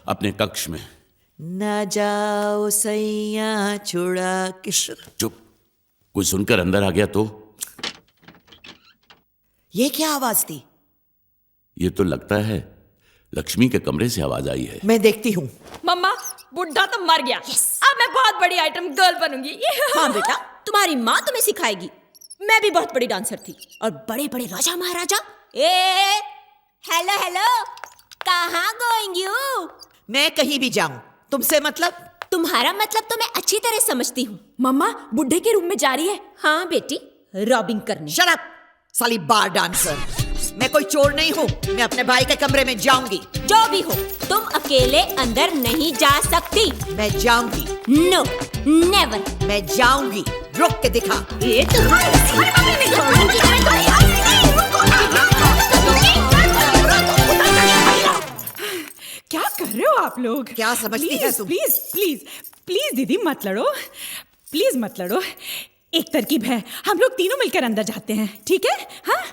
अपने कक्ष में। न जाओ सैया छुड़ा के। चुप, कोई सुनकर अंदर आ गया तो? ये क्या आवाज थी? ये तो लगता है लक्ष्मी के कमरे से आवाज आई है। मैं देखती हूँ। मम्मा, बुड्ढा तो मर गया। अब मैं बहुत बड़ी आइटम गर्ल बनूंगी। हाँ बेटा, तुम्हारी माँ तुम्हें सिखाएगी। मैं भी बहुत बड़ी डांसर थी और बड़े बड़े राजा महाराजा। हेलो हेलो, कहाँ गोइंग यू? मैं कहीं भी जाऊं, तुमसे मतलब? तुम्हारा मतलब तो मैं अच्छी तरह समझती हूँ। मम्मा, बुड्ढे के रूम में जा रही है। हाँ बेटी, रॉबिंग करने। शट अप, साली बार डांसर। मैं कोई चोर नहीं हूँ, मैं अपने भाई के कमरे में जाऊंगी। जो भी हो, तुम अकेले अंदर नहीं जा सकती। मैं जाऊंगी। No, never. मैं जाऊंगी, रुक के दिखा। ये क्या कर रहे हो आप लोग? क्या समझती है तुम? प्लीज प्लीज प्लीज दीदी मत लड़ो, प्लीज मत लड़ो। एक तरकीब है, हम लोग तीनों मिलकर अंदर जाते हैं, ठीक है? हाँ,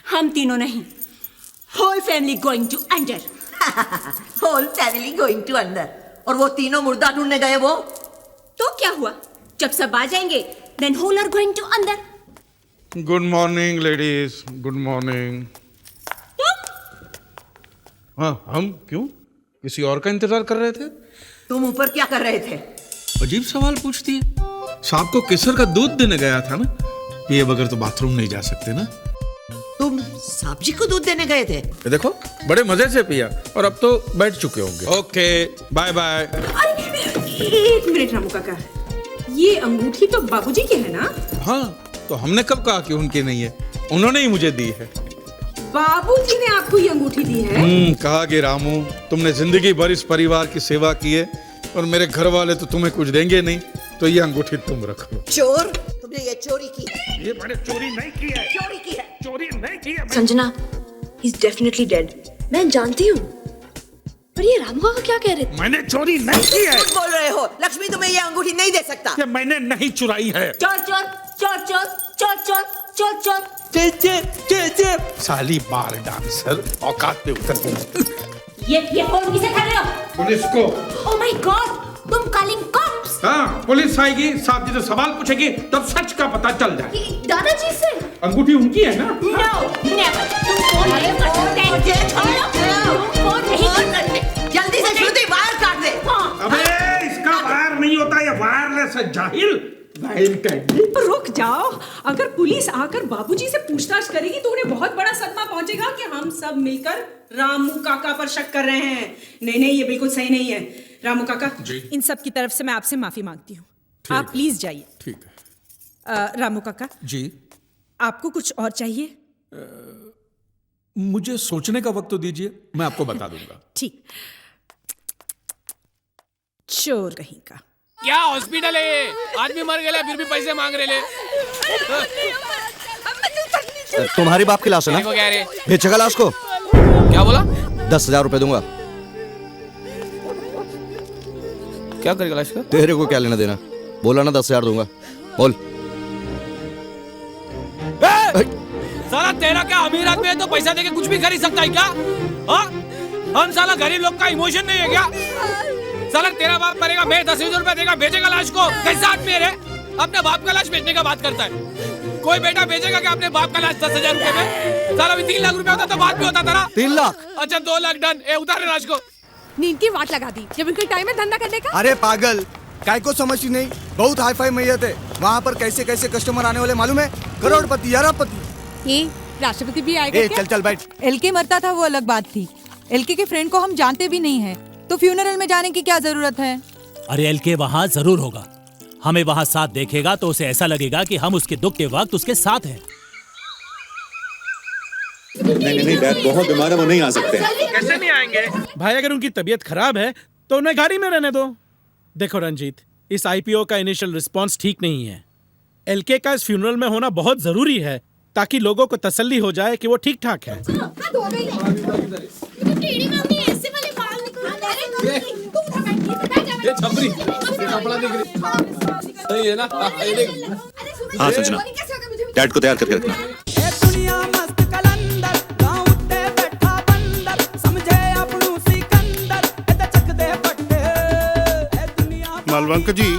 हम तीनों नहीं, होल फैमिली गोइंग टू अंदर। होल फैमिली गोइंग टू अंदर। और वो तीनों मुर्दा ढूंढने गए वो? तो क्या हुआ, जब सब आ जाएंगे then whole are going to अंदर। Good morning ladies, good morning. हाँ, हम क्यों किसी और का इंतजार कर रहे थे? तुम ऊपर क्या कर रहे थे? अजीब सवाल पूछती है। सांप को केसर का दूध देने गया था ना, पिए बगैर तो बाथरूम नहीं जा सकते ना। तुम सांप जी को दूध देने गए थे? ये देखो, बड़े मजे से पिया और अब तो बैठ चुके होंगे। Okay, bye bye. एक मिनट रामू काका, ये अंगूठी तो बाबूजी की है ना? हाँ, तो हमने कब कहा कि उनकी नहीं है? उन्होंने ही मुझे दी है। बाबूजी ने आपको ये अंगूठी दी है? कहा कि रामू, तुमने जिंदगी भर इस परिवार की सेवा की है और मेरे घर वाले तो तुम्हें कुछ देंगे नहीं, तो ये अंगूठी तुम रख लो। चोर, तुमने ये चोरी की? ये मैंने चोरी नहीं की है। चोरी की है? चोरी नहीं की है। Sanjana, he's definitely dead। मैं जानती हूँ, पर ये रामू काका क्या कह रहे थे? मैंने चोरी नहीं की है। बोल रहे हो? लक्ष्मी तुम्हें ये अंगूठी नहीं दे सकता। ये मैंने नहीं चुराई है। चोर चोर चोर चोर चोर चोर चोर चोर। साली बार डांसर, औकात पे उतर गई। ये फोन किसे कर रहे हो? पुलिस को। ओह माय गॉड, तुम कॉलिंग कॉप्स? हाँ, पुलिस आएगी, साहब जी से सवाल पूछेगी, तब सच का पता चल जाए। दादाजी से? अंगूठी उनकी है ना? No, never. तुम फोन नहीं कर सकते। मुझे छोड़ो। तुम फोन नहीं कर सकते। जल्दी से श्रुति वायर काट दे। अबे इसका वायर नहीं होता, ये वायरलेस है, जाहिल। रुक जाओ, अगर पुलिस आकर बाबूजी से पूछताछ करेगी तो उन्हें बहुत बड़ा सदमा पहुंचेगा कि हम सब मिलकर रामू काका पर शक कर रहे हैं। नहीं नहीं, ये बिल्कुल सही नहीं है। रामू काका, इन सब की तरफ से मैं आपसे माफी मांगती हूँ। आप प्लीज जाइए। ठीक है। रामू काका जी, आपको कुछ और चाहिए? मुझे सोचने का वक्त तो दीजिए, मैं आपको बता दूंगा। ठीक। चोर कहीं का। क्या हॉस्पिटल है ये? आदमी मर गया फिर भी पैसे मांग रहे ले। तुम्हारी बाप की लाश है देखो क्या रे? ना? बेचेगा लाश को? क्या बोला? 10,000 रुपए दूंगा। क्या करेगा लाश का? तेरे को क्या लेना देना? बोला ना 10,000 दूंगा, बोल। साला तेरा क्या अमीर आदमी है तो पैसा देके कुछ भी खरीद सकता है क्या? हाँ? हम साला गरीब लोग का इमोशन नहीं है क्या? साला तेरा बाप मरेगा, मैं 10,000 रुपए देगा, बेचेगा लाश को? कैसा आदमी है रे? अपने बाप का लाश बेचने का बात करता है। कोई बेटा बेचेगा क्या अपने बाप का लाश 10,000 रुपए में? साला भी 3 लाख रुपए होता तो बात भी होता था ना। 3 लाख? अच्छा 2 लाख डन। उतारे लाश को। नींद की वाट लगा दी, जब इनको टाइम है धंधा करने का। अरे पागल, काय को समझती नहीं? बहुत हाई फाई मैयत है वहाँ पर, कैसे कैसे कस्टमर आने वाले मालूम है? करोड़पति, अरबपति। ये राष्ट्रपति भी आएगा क्या? चल चल बैठ। एलके मरता था वो अलग बात थी, एलके के फ्रेंड को हम जानते भी नहीं है, तो फ्यूनरल में जाने की क्या जरूरत है? अरे एलके वहाँ जरूर होगा। हमें वहाँ साथ देखेगा तो उसे ऐसा लगेगा कि हम उसके दुख के वक्त उसके साथ हैं। नहीं डैड बहुत बीमार है, वो नहीं आ सकते। कैसे नहीं आएंगे भाई? अगर उनकी तबीयत खराब है तो उन्हें गाड़ी में रहने दो। देखो रंजीत, इस आईपीओ का इनिशियल रिस्पांस ठीक नहीं है। एलके का इस फ्यूनरल में होना बहुत जरूरी है ताकि लोगों को तसल्ली हो जाए कि वो ठीक ठाक है। हाँ संजना, डैड को तैयार करके रखना। मालवंकर जी,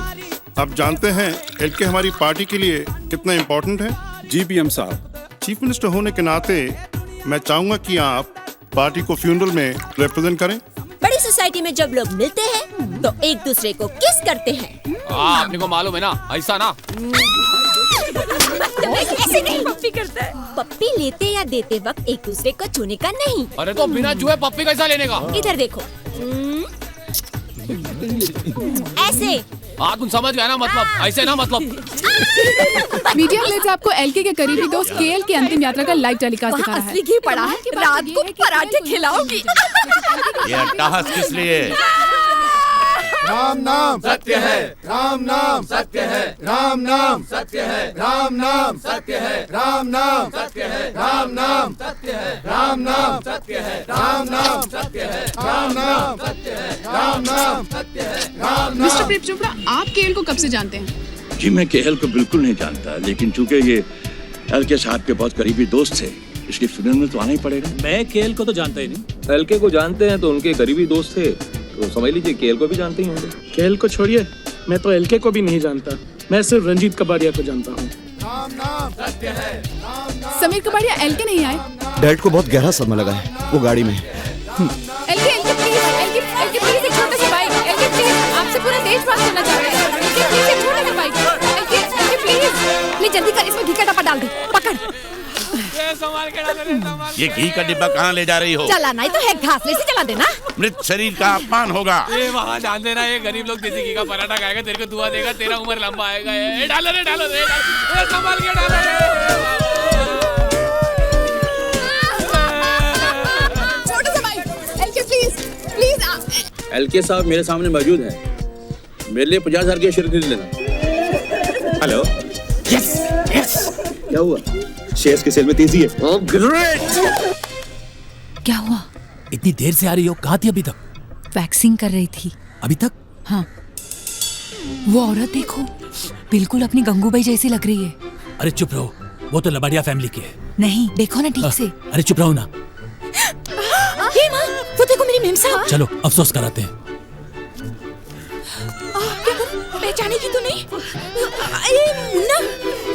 आप जानते हैं एलके हमारी पार्टी के लिए कितना इम्पोर्टेंट है? जी पीएम साहब। चीफ मिनिस्टर होने के नाते मैं चाहूंगा कि आप पार्टी को फ्यूनरल में रिप्रेजेंट करें। बड़ी सोसाइटी में जब लोग मिलते हैं तो एक दूसरे को किस करते हैं। अपने को मालूम है ना, ऐसा ना। ऐसे नहीं पप्पी करता है। पप्पी लेते या देते वक्त एक दूसरे को छूने का नहीं। अरे तो बिना जुए पप्पी कैसा लेने का? इधर देखो, ऐसे। हाँ तुम समझ गया ना, मतलब ऐसे ना, मतलब। मीडिया प्लेट्स आपको एलके के करीबी दोस्त केएल की अंतिम यात्रा का लाइव टेलीकास्ट दिखा रहा है। असली घी पड़ा है, रात को पराठे खिलाओगी। ये अट्टहास किस लिए? राम नाम सत्य है, राम नाम सत्य है, राम नाम सत्य है, राम नाम सत्य है, राम नाम सत्य है, राम नाम सत्य है, राम नाम सत्य है, राम नाम सत्य है, राम नाम सत्य है, राम नाम सत्य है, राम नाम। मिस्टर प्रेम चोपड़ा, आप केएल को कब से जानते हैं? जी मैं केएल को बिल्कुल नहीं जानता, लेकिन चूंकि ये एलके साहब के बहुत करीबी दोस्त थे, इसलिए फ्यूनरल में तो आना ही पड़ेगा। मैं केएल को तो जानता ही नहीं। एलके को जानते हैं तो उनके करीबी दोस्त थे, तो समझ लीजिए केएल को भी जानते ही होंगे। केएल को छोड़िए, मैं तो एलके को भी नहीं जानता। मैं सिर्फ रंजीत कबाड़िया को जानता हूँ। समीर कबाड़िया एलके नहीं आए। डैड को बहुत गहरा सदमा लगा है वो गाड़ी में। एलके प्लीज, एक छोटा सा बाइक। एलके प्लीज, आपसे पूरा देश बात करना चाह रहा है। एलके प्लीज, एक छोटा सा बाइक। एलके प्लीज जल्दी कर, इसमें घी का डब्बा डाल दे। पकड़। ये घी का डिब्बा कहाँ ले जा रही हो? चलाना ही तो है, घासले से चला देना। मृत शरीर का अपमान होगा। ये वहाँ ध्यान देना, ये गरीब लोग देसी घी का पराठा खाएगा, तेरे को दुआ देगा, तेरा उम्र लंबा आएगा। ये डालो रे, डालो रे, संभाल के डालो रे। छोटा सा बाइक। LK please. एलके साहब मेरे सामने मौजूद है, मेरे लिए 50,000 के शेयर खरीद लेना। हेलो। Yes yes. क्या हुआ? शेयर्स के सेल में तेजी है। Oh great. क्या हुआ? इतनी देर से आ रही हो, कहाँ थी अभी तक? वैक्सिंग कर रही थी। अभी तक? हाँ। वो औरत देखो, बिल्कुल अपनी गंगूबाई जैसी लग रही है। अरे चुप रहो, वो तो लबाड़िया फैमिली की है। नहीं, देखो ना ठीक से। अरे चुप रहो ना। हे माँ, वो देखो मेरी मेमसा। चलो अफसोस कराते हैं। पहचानेगी तो नहीं? मुन्ना,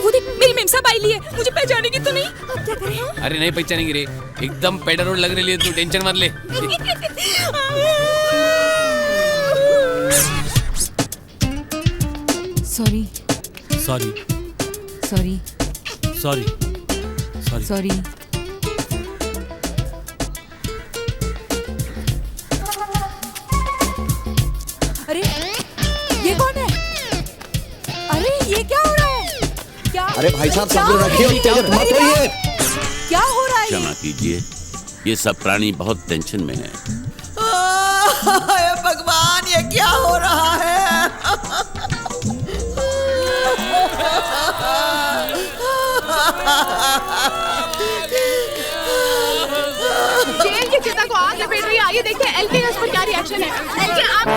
वो देख मेरी मेमसा बाई ली है, मुझे पहचानेगी तो नहीं? अब क्या करें? अरे नहीं पहचानेगी रे, एकदम पेडरोड लग रही है, तू टेंशन मत ले। Sorry sorry sorry sorry sorry sorry. अरे ये कौन है? अरे ये क्या हो रहा है? क्या? अरे भाई साहब सब्र रखिए, मत रहिए। क्या हो रहा है? क्षमा कीजिए, ये सब प्राणी बहुत टेंशन में है। भगवान, ये क्या हो रहा है? जेल की चिता को आग लपेट रही है। आइए देखते हैं एलके का इस पर क्या रिएक्शन है। एलके आप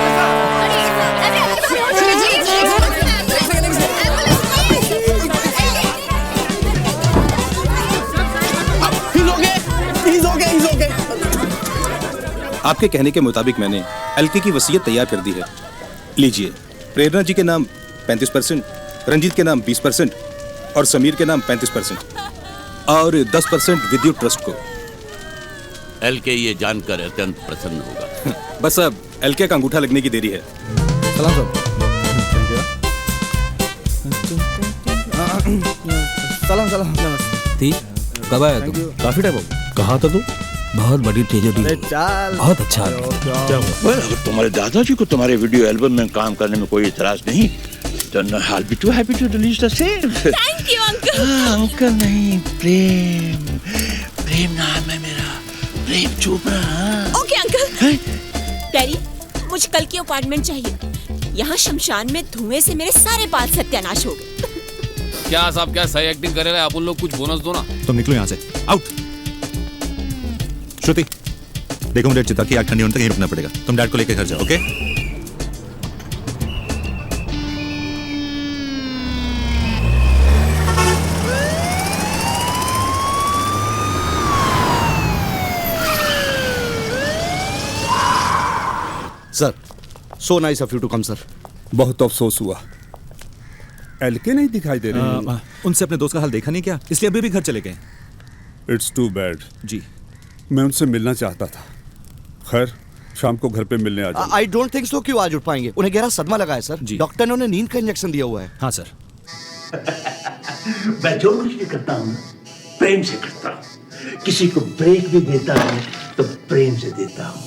आपके कहने के मुताबिक मैंने एलके की वसीयत तैयार कर दी है। लीजिए, प्रेरणा जी के नाम 35%, रंजीत के नाम 20% और समीर के नाम 35% और 10% विद्युत ट्रस्ट को। एलके ये जानकर अत्यंत प्रसन्न होगा। बस अब एलके का अंगूठा लगने की देरी है। सलाम साहब। सलाम। कब आया तू? काफी टाइम हो गया। कहाँ था तू? बहुत बड़ी ट्रेजेडी। बहुत अच्छा अगर तुम्हारे दादाजी को तुम्हारे वीडियो एल्बम में काम करने में कोई इतराज नहीं, then I'll be too happy to release the same. Thank you uncle. Uncle नहीं, प्रेम, प्रेम नाम है मेरा, Prem Chopra. Okay uncle. Daddy, मुझे कल की अपॉइंटमेंट चाहिए। यहाँ शमशान में धुएं से मेरे सारे बाल सत्यानाश हो गए। क्या साहब, क्या सही एक्टिंग करे रहे आप उन लोग, कुछ बोनस दो ना। तुम निकलो यहाँ से, आउट। श्रुति, देखो मुझे चिता की आग ठंडी होने तक यहीं रुकना पड़ेगा। तुम डैड को लेकर घर जाओ, okay? Sir, so nice of you to come, sir. बहुत अफसोस हुआ, एलके नहीं दिखाई दे रहे हैं। उनसे अपने दोस्त का हाल देखा नहीं क्या, इसलिए अभी भी घर चले गए। It's to bad. जी, मैं उनसे मिलना चाहता था। खैर, शाम को घर पे मिलने आ जाओ। आई डोंट थिंक सो कि वो आज उठ पाएंगे। उन्हें गहरा सदमा लगा है सर। डॉक्टर ने उन्हें नींद का इंजेक्शन दिया हुआ है। हाँ सर। मैं जो कुछ भी करता हूँ प्रेम से करता हूँ। किसी को ब्रेक भी देता हूँ तो प्रेम से देता हूँ।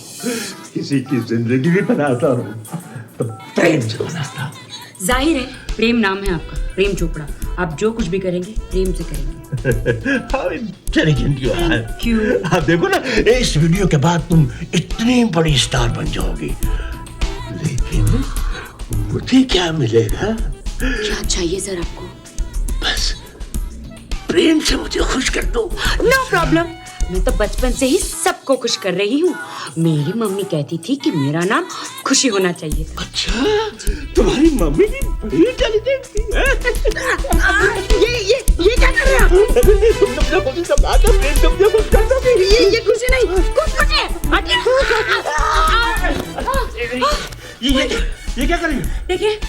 किसी की जिंदगी भी बनाता हूँ तो प्रेम से बनाता हूँ। जाहिर है प्रेम नाम है आपका, प्रेम चोपड़ा। आप जो कुछ भी करेंगे प्रेम से करेंगे। क्यों? आप देखो ना, इस वीडियो के बाद तुम इतनी बड़ी स्टार बन जाओगी, लेकिन मुझे क्या मिलेगा? क्या चाहिए सर आपको? बस प्रेम से मुझे खुश कर दो। नो प्रॉब्लम, मैं तो बचपन से ही सबको खुश कर रही हूँ। मेरी मम्मी कहती थी कि मेरा नाम खुशी होना चाहिए। अच्छा, तुम्हारी मम्मी भी बड़ी इंटेलिजेंट थी। ये क्या कर रहे हैं आप? तुमने खुशी से बात है, प्रेम तुमने खुश कर दोगे। ये खुशी नहीं, कुछ खुशी। ये क्या कर रही हो? देखिए,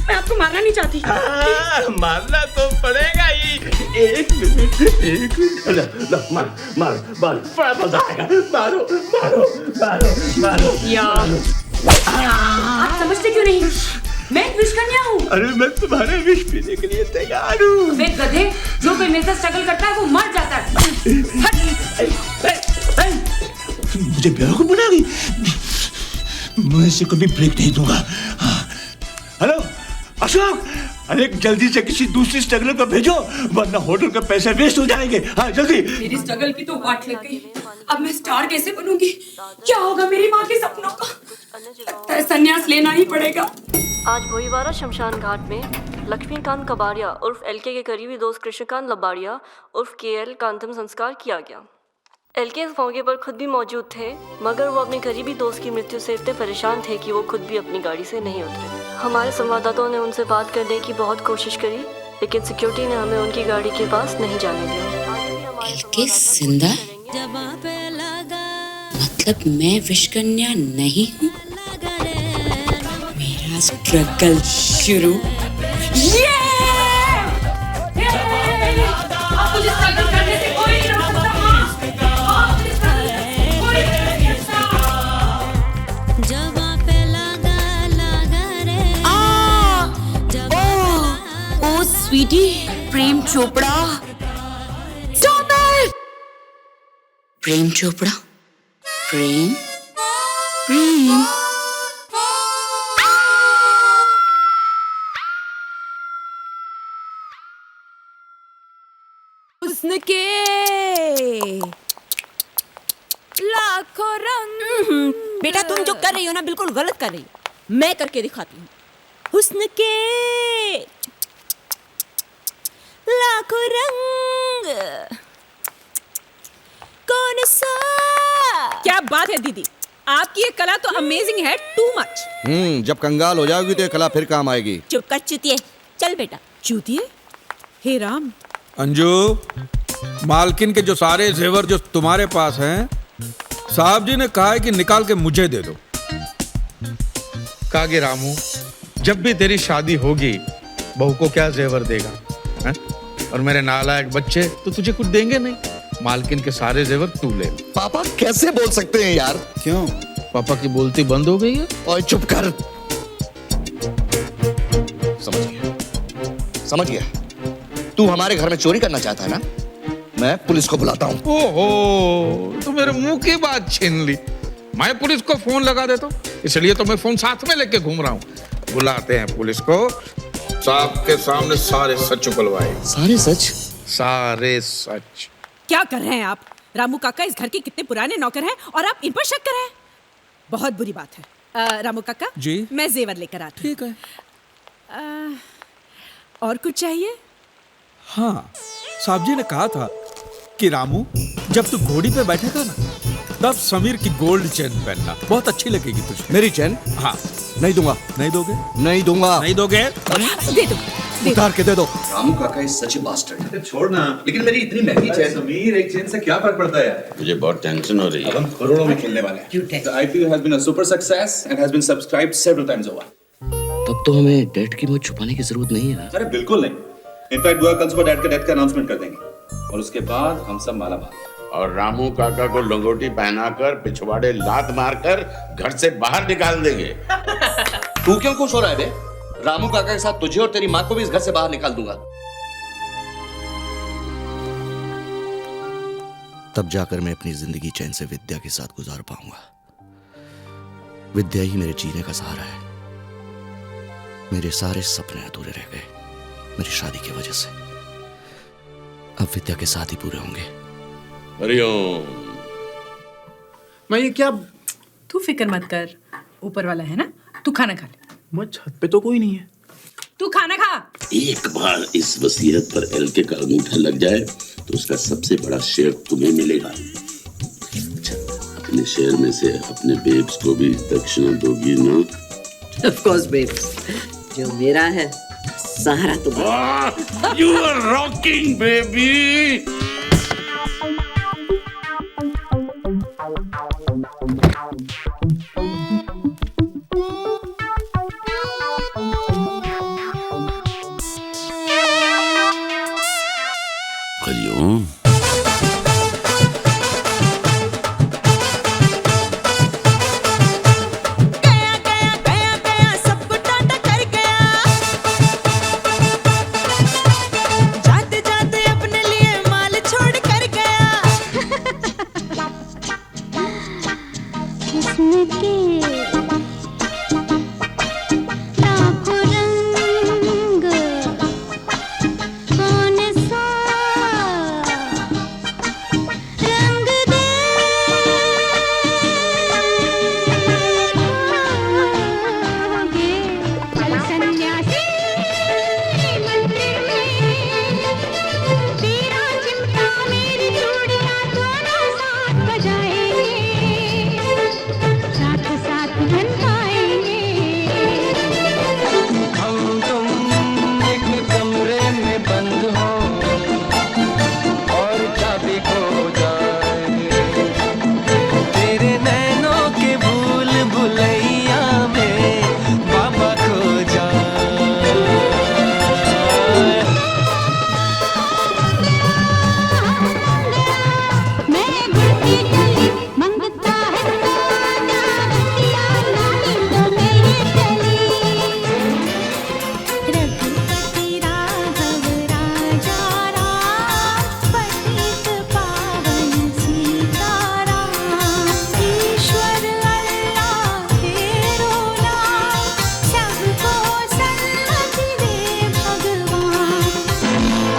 मैं आपको मारना नहीं चाहती। मारना तो पड़ेगा ही। एक मिनट। मार मार मार, बड़ा मजा आएगा। मारो मारो मारो मारो यार, आप समझते क्यों नहीं? मैं विश कन्या हूँ। अरे मैं तुम्हारे विश पीने के लिए तैयार हूँ। वे गधे, जो कोई मेरे साथ स्ट्रगल करता है वो मर जाता है। मुझे बेवकूफ बना दी। मैं इसे कभी ब्रेक नहीं दूंगा। हेलो अशोक, अरे जल्दी से किसी दूसरी स्ट्रगलर को भेजो, वरना होटल के पैसे वेस्ट हो जाएंगे। हाँ जल्दी। मेरी स्ट्रगल की तो वाट लग गई। अब मैं स्टार कैसे बनूंगी? क्या होगा मेरी माँ के सपनों का? लगता है संन्यास लेना ही पड़ेगा। आज भोईवाड़ा शमशान घाट में लक्ष्मीकांत कबाड़िया उर्फ एलके के करीबी दोस्त कृष्णकांत लबाड़िया उर्फ केएल का अंतिम संस्कार किया गया। एलके इस मौके पर खुद भी मौजूद थे, मगर वो अपने करीबी दोस्त की मृत्यु से इतने परेशान थे कि वो खुद भी अपनी गाड़ी से नहीं उतरे। हमारे संवाददाताओं ने उनसे बात करने की बहुत कोशिश करी, लेकिन सिक्योरिटी ने हमें उनकी गाड़ी के पास नहीं जाने दिया। एलके जिंदा? मतलब मैं विश कन्या नहीं हूँ? मेरा स्ट्रगल शुरू। आप मुझे स्ट्रगल करने से कोई नहीं रोक सकता। स्वीटी, प्रेम चोपड़ा। Stop it! प्रेम चोपड़ा, प्रेम प्रेम। हुस्न के लाखों रंग। बेटा तुम जो कर रही हो ना बिल्कुल गलत कर रही हो। मैं करके दिखाती हूँ। हुस्न के लाखों रंग, कौन सा? क्या बात है दीदी, आपकी ये कला तो अमेजिंग है, टू मच। जब कंगाल हो जाओगी तो ये कला फिर काम आएगी। चुप कर चूतिए। चल बेटा। चूतिए? हे राम। अंजू, मालकिन के जो सारे जेवर जो तुम्हारे पास हैं, साहब जी ने कहा है कि निकाल के मुझे दे दो। कागे रामू, जब भी तेरी शादी होगी बहू को क्या जेवर देगा है? और मेरे नालायक बच्चे तो तुझे कुछ देंगे नहीं। मालकिन के सारे जेवर तू ले। पापा कैसे बोल सकते हैं यार? क्यों? पापा की बोलती बंद हो गई है? ओए चुप कर। समझ गया तू हमारे घर में चोरी करना चाहता है ना? मैं पुलिस को बुलाता हूँ। ओहो, तो मेरे मुंह की बात छीन ली। मैं पुलिस को फोन लगा देता हूँ, इसलिए तो मैं फोन साथ में लेके घूम रहा हूँ। बुलाते हैं पुलिस को, साहब के सामने सारे सच उगलवाए। सारे सच? सारे सच। क्या कर रहे हैं आप? रामू काका इस घर के कितने पुराने नौकर हैं और आप इन पर शक कर रहे हैं? बहुत बुरी बात है। रामू काका जी, मैं जेवर लेकर आती हूँ। ठीक है। और कुछ चाहिए? हाँ, साहब जी ने कहा था कि रामू जब तू घोड़ी पे बैठेगा ना, तब समीर की गोल्ड चेन पहनना, बहुत अच्छी लगेगी तुझे। मेरी चेन? हाँ। नहीं दूंगा। नहीं दोगे? नहीं दूंगा। नहीं दोगे? दे दो। उतार के दे दो। रामू काका इज सच ए बास्टर्ड। छोड़ना, लेकिन मेरी इतनी महंगी चेन। समीर, एक चेन से क्या फर्क पड़ता है यार? मुझे बहुत टेंशन हो रही है। अब हम करोड़ों में खेलने वाले हैं। The IPO has been a super success and has been subscribed several times over. तब तो हमें डेट की मौत छुपाने की जरूरत नहीं है। अरे बिल्कुल नहीं। इनफैक्ट बुआ कल सुबह डैड का अनाउंसमेंट कर देंगे और उसके बाद हम सब मालामाल। और रामू काका को लंगोटी पहनाकर पिछवाड़े लात मारकर घर से बाहर निकाल देंगे। तू क्यों खुश हो रहा है बे? रामू काका के साथ तुझे और तेरी माँ को भी इस घर से बाहर निकाल दूंगा। तब जाकर मैं अपनी जिंदगी चैन से विद्या के साथ गुजार पाऊंगा। विद्या ही मेरे जीने का सहारा है। मेरे सारे सपने अधूरे रह गए मेरी शादी की वजह से। अब विद्या के साथ ही पूरे होंगे। हरिओम। मैं ये क्या? तू फिक्र मत कर, ऊपर वाला है ना। तू खाना खा ले। मैं छत पे तो कोई नहीं है। तू खाना खा। एक बार इस वसीयत पर एलके का अंगूठा लग जाए तो उसका सबसे बड़ा शेयर तुम्हें मिलेगा। अच्छा, अपने शेयर में से अपने बेब्स को भी दक्षिणा दोगी ना? Of course, babes. जो मेरा है सहारा तुम्हारा। You are rocking, baby. Hariom.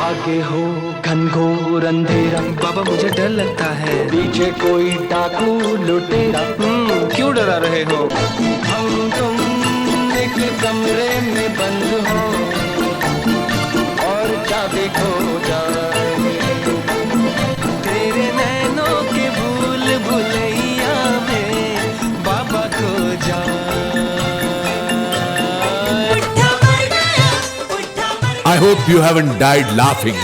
आगे हो घनघोर अंधेरा, बाबा मुझे डर लगता है, पीछे कोई डाकू लुटेरा, क्यों डरा रहे हो? हम तुम एक कमरे में बंद हो और चाबी खो जाए, तेरे नैनों के भूल भुलैया में बाबा खो जाए। I hope you haven't died laughing.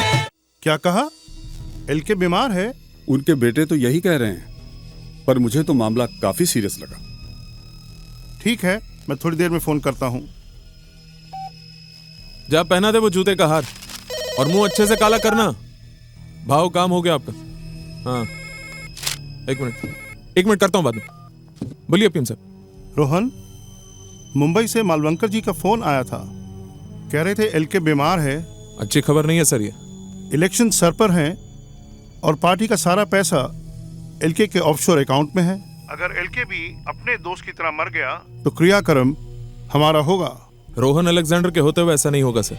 क्या कहा? एलके बीमार है? उनके बेटे तो यही कह रहे हैं, पर मुझे तो मामला काफी सीरियस लगा। ठीक है, मैं थोड़ी देर में फोन करता हूँ। जा पहना दे वो जूते का हार और मुंह अच्छे से काला करना। भाव काम हो गया आपका। हाँ, एक मिनट करता हूँ बाद में। बोलिए पीएम साहब। रोहन, मुंबई से मालवंकर जी का फोन आया था, कह रहे थे एलके बीमार है। अच्छी खबर नहीं है सर। ये इलेक्शन सर पर हैं, और पार्टी का सारा पैसा एलके के ऑफशोर अकाउंट में है। अगर एलके भी अपने दोस्त की तरह मर गया तो क्रियाक्रम हमारा होगा। रोहन अलेक्जेंडर के होते हुए ऐसा नहीं होगा सर।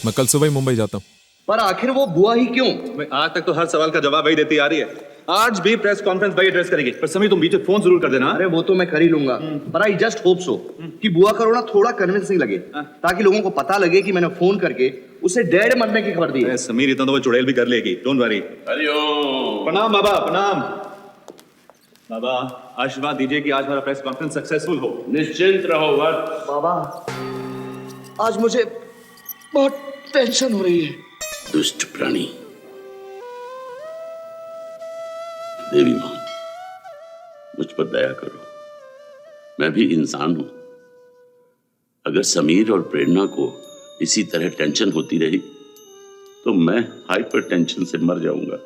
मैं कल सुबह ही मुंबई जाता हूँ। पर आखिर वो बुआ ही क्यों? आज तक तो हर सवाल का जवाब वही देती आ रही है। आज भी प्रेस कॉन्फ्रेंस वही एड्रेस करेगी। पर समीर तुम बीच में फोन जरूर कर देना। अरे वो तो मैं कर ही लूंगा, पर आई जस्ट होप सो कि बुआ का रोना थोड़ा कन्विंसिंग लगे, ताकि लोगों को पता लगे कि मैंने फोन करके उसे डेड मरने की खबर दी है। समीर इतना तो वो चुड़ैल भी कर लेगी, डोंट वरी। प्रणाम बाबा, प्रणाम बाबा। आशीर्वाद दीजिए कि आज हमारा प्रेस कॉन्फ्रेंस सक्सेसफुल हो। निश्चिंत रहो वत्स। बाबा आज मुझे बहुत टेंशन हो रही है। दुष्ट प्राणी। देवी मां, मुझ पर दया करो, मैं भी इंसान हूं। अगर समीर और प्रेरणा को इसी तरह टेंशन होती रही तो मैं हाइपर टेंशन से मर जाऊंगा।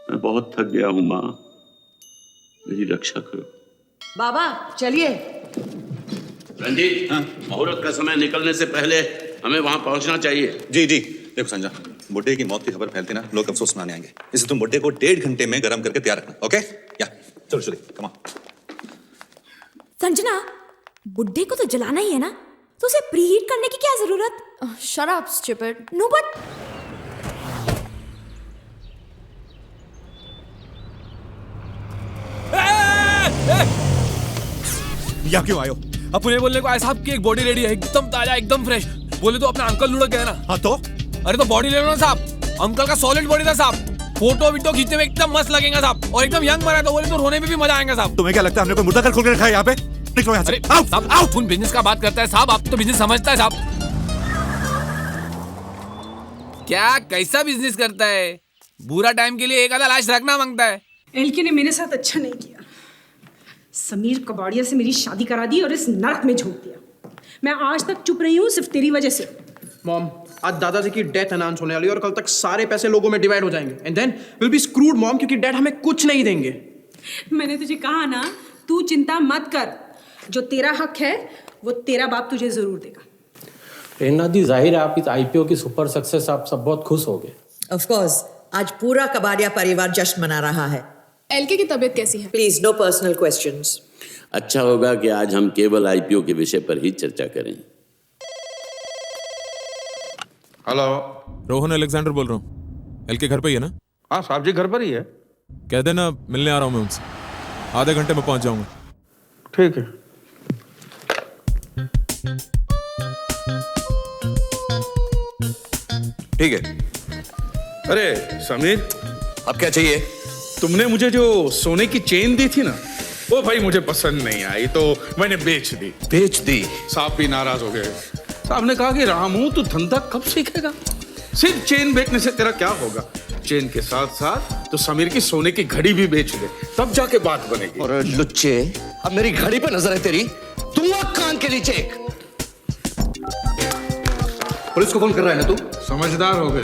मैं बहुत थक गया हूं मां, मेरी रक्षा करो। बाबा चलिए। रंजीत, मुहूर्त का समय निकलने से पहले हमें वहां पहुंचना चाहिए। जी जी। देखो संजय, बुड्ढे की मौत की खबर फैलती ना, लोग अफसोस मनाने आएंगे। इसलिए तुम बुड्ढे को 1.5 घंटे में गर्म करके तैयार रखना। ओके? या चलो चलो, कम ऑन। संजना, बुड्ढे को तो जलाना ही है ना, तो उसे प्रीहीट करने की क्या जरूरत? Shut up stupid. No but यहाँ क्यों आयो? अपने बोलने को आए साहब की एक बॉडी रेडी है, एकदम ताजा, एकदम फ्रेश। बोले तो अपना अंकल लुढ़क गया ना। हाँ तो? अरे तो बॉडी ले लो ना साहब। अंकल का सॉलिड बॉडी था साहब। फोटो वीडियो खींचने में एकदम मस्त लगेगा साहब, और एकदम यंग बना। तो बोले तो रोने में भी मजा आएगा साहब। तुम्हें क्या लगता है हमने कोई मुर्दा घर खोल के रखा है यहाँ पे? निकलो यहाँ से। अरे साहब, आओ। तुम बिजनेस का बात करता है साहब, आप तो बिजनेस समझता है साहब। क्या कैसा बिजनेस करता है? बुरा टाइम के लिए एक आधा लाश रखना मांगता है। एलके ने मेरे साथ अच्छा नहीं किया। समीर कबाड़िया से मेरी शादी करा दी और इस नरक में झोंक दिया। मैं आज तक चुप रही हूँ सिर्फ तेरी वजह से। मॉम, आज दादाजी की डेथ अनाउंस होने वाली है और कल तक सारे पैसे लोगों में डिवाइड हो जाएंगे and then will be screwed mom, क्योंकि डैड हमें कुछ नहीं देंगे। मैंने तुझे कहा ना, तू चिंता मत कर। जो तेरा हक है वो तेरा बाप तुझे जरूर देगा। प्रेरणा दी, जाहिर है आप इस आईपीओ की सुपर सक्सेस आप सब बहुत खुश हो गए। ऑफ कोर्स, आज पूरा कबाड़िया परिवार जश्न मना रहा है। एलके की तबीयत कैसी है? Please no personal questions. अच्छा होगा कि आज हम केवल आईपीओ के विषय पर ही चर्चा करें। हेलो, रोहन अलेक्जेंडर बोल रहा हूँ। एलके घर पे ही है ना? हाँ साहब जी, घर पर ही है। कह देना मिलने आ रहा हूँ मैं उनसे। आधे घंटे में पहुंच जाऊंगा। ठीक है। ठीक है। अरे समीर, अब क्या चाहिए? तुमने मुझे जो सोने की चेन दी थी ना, वो भाई मुझे पसंद नहीं आई तो मैंने बेच दी। बेच दी? साहब भी नाराज हो गए। साहब ने कहा कि रामू तू धंधा कब सीखेगा? सिर्फ चेन बेचने से तेरा क्या होगा? चेन के साथ साथ तो समीर की सोने की घड़ी भी बेच दे, तब जाके बात बनेगी। और लुच्चे, अब मेरी घड़ी पे नजर है तेरी? तू कान के नीचे। पुलिस को फोन कर रहा है ना तू? समझदार हो गए।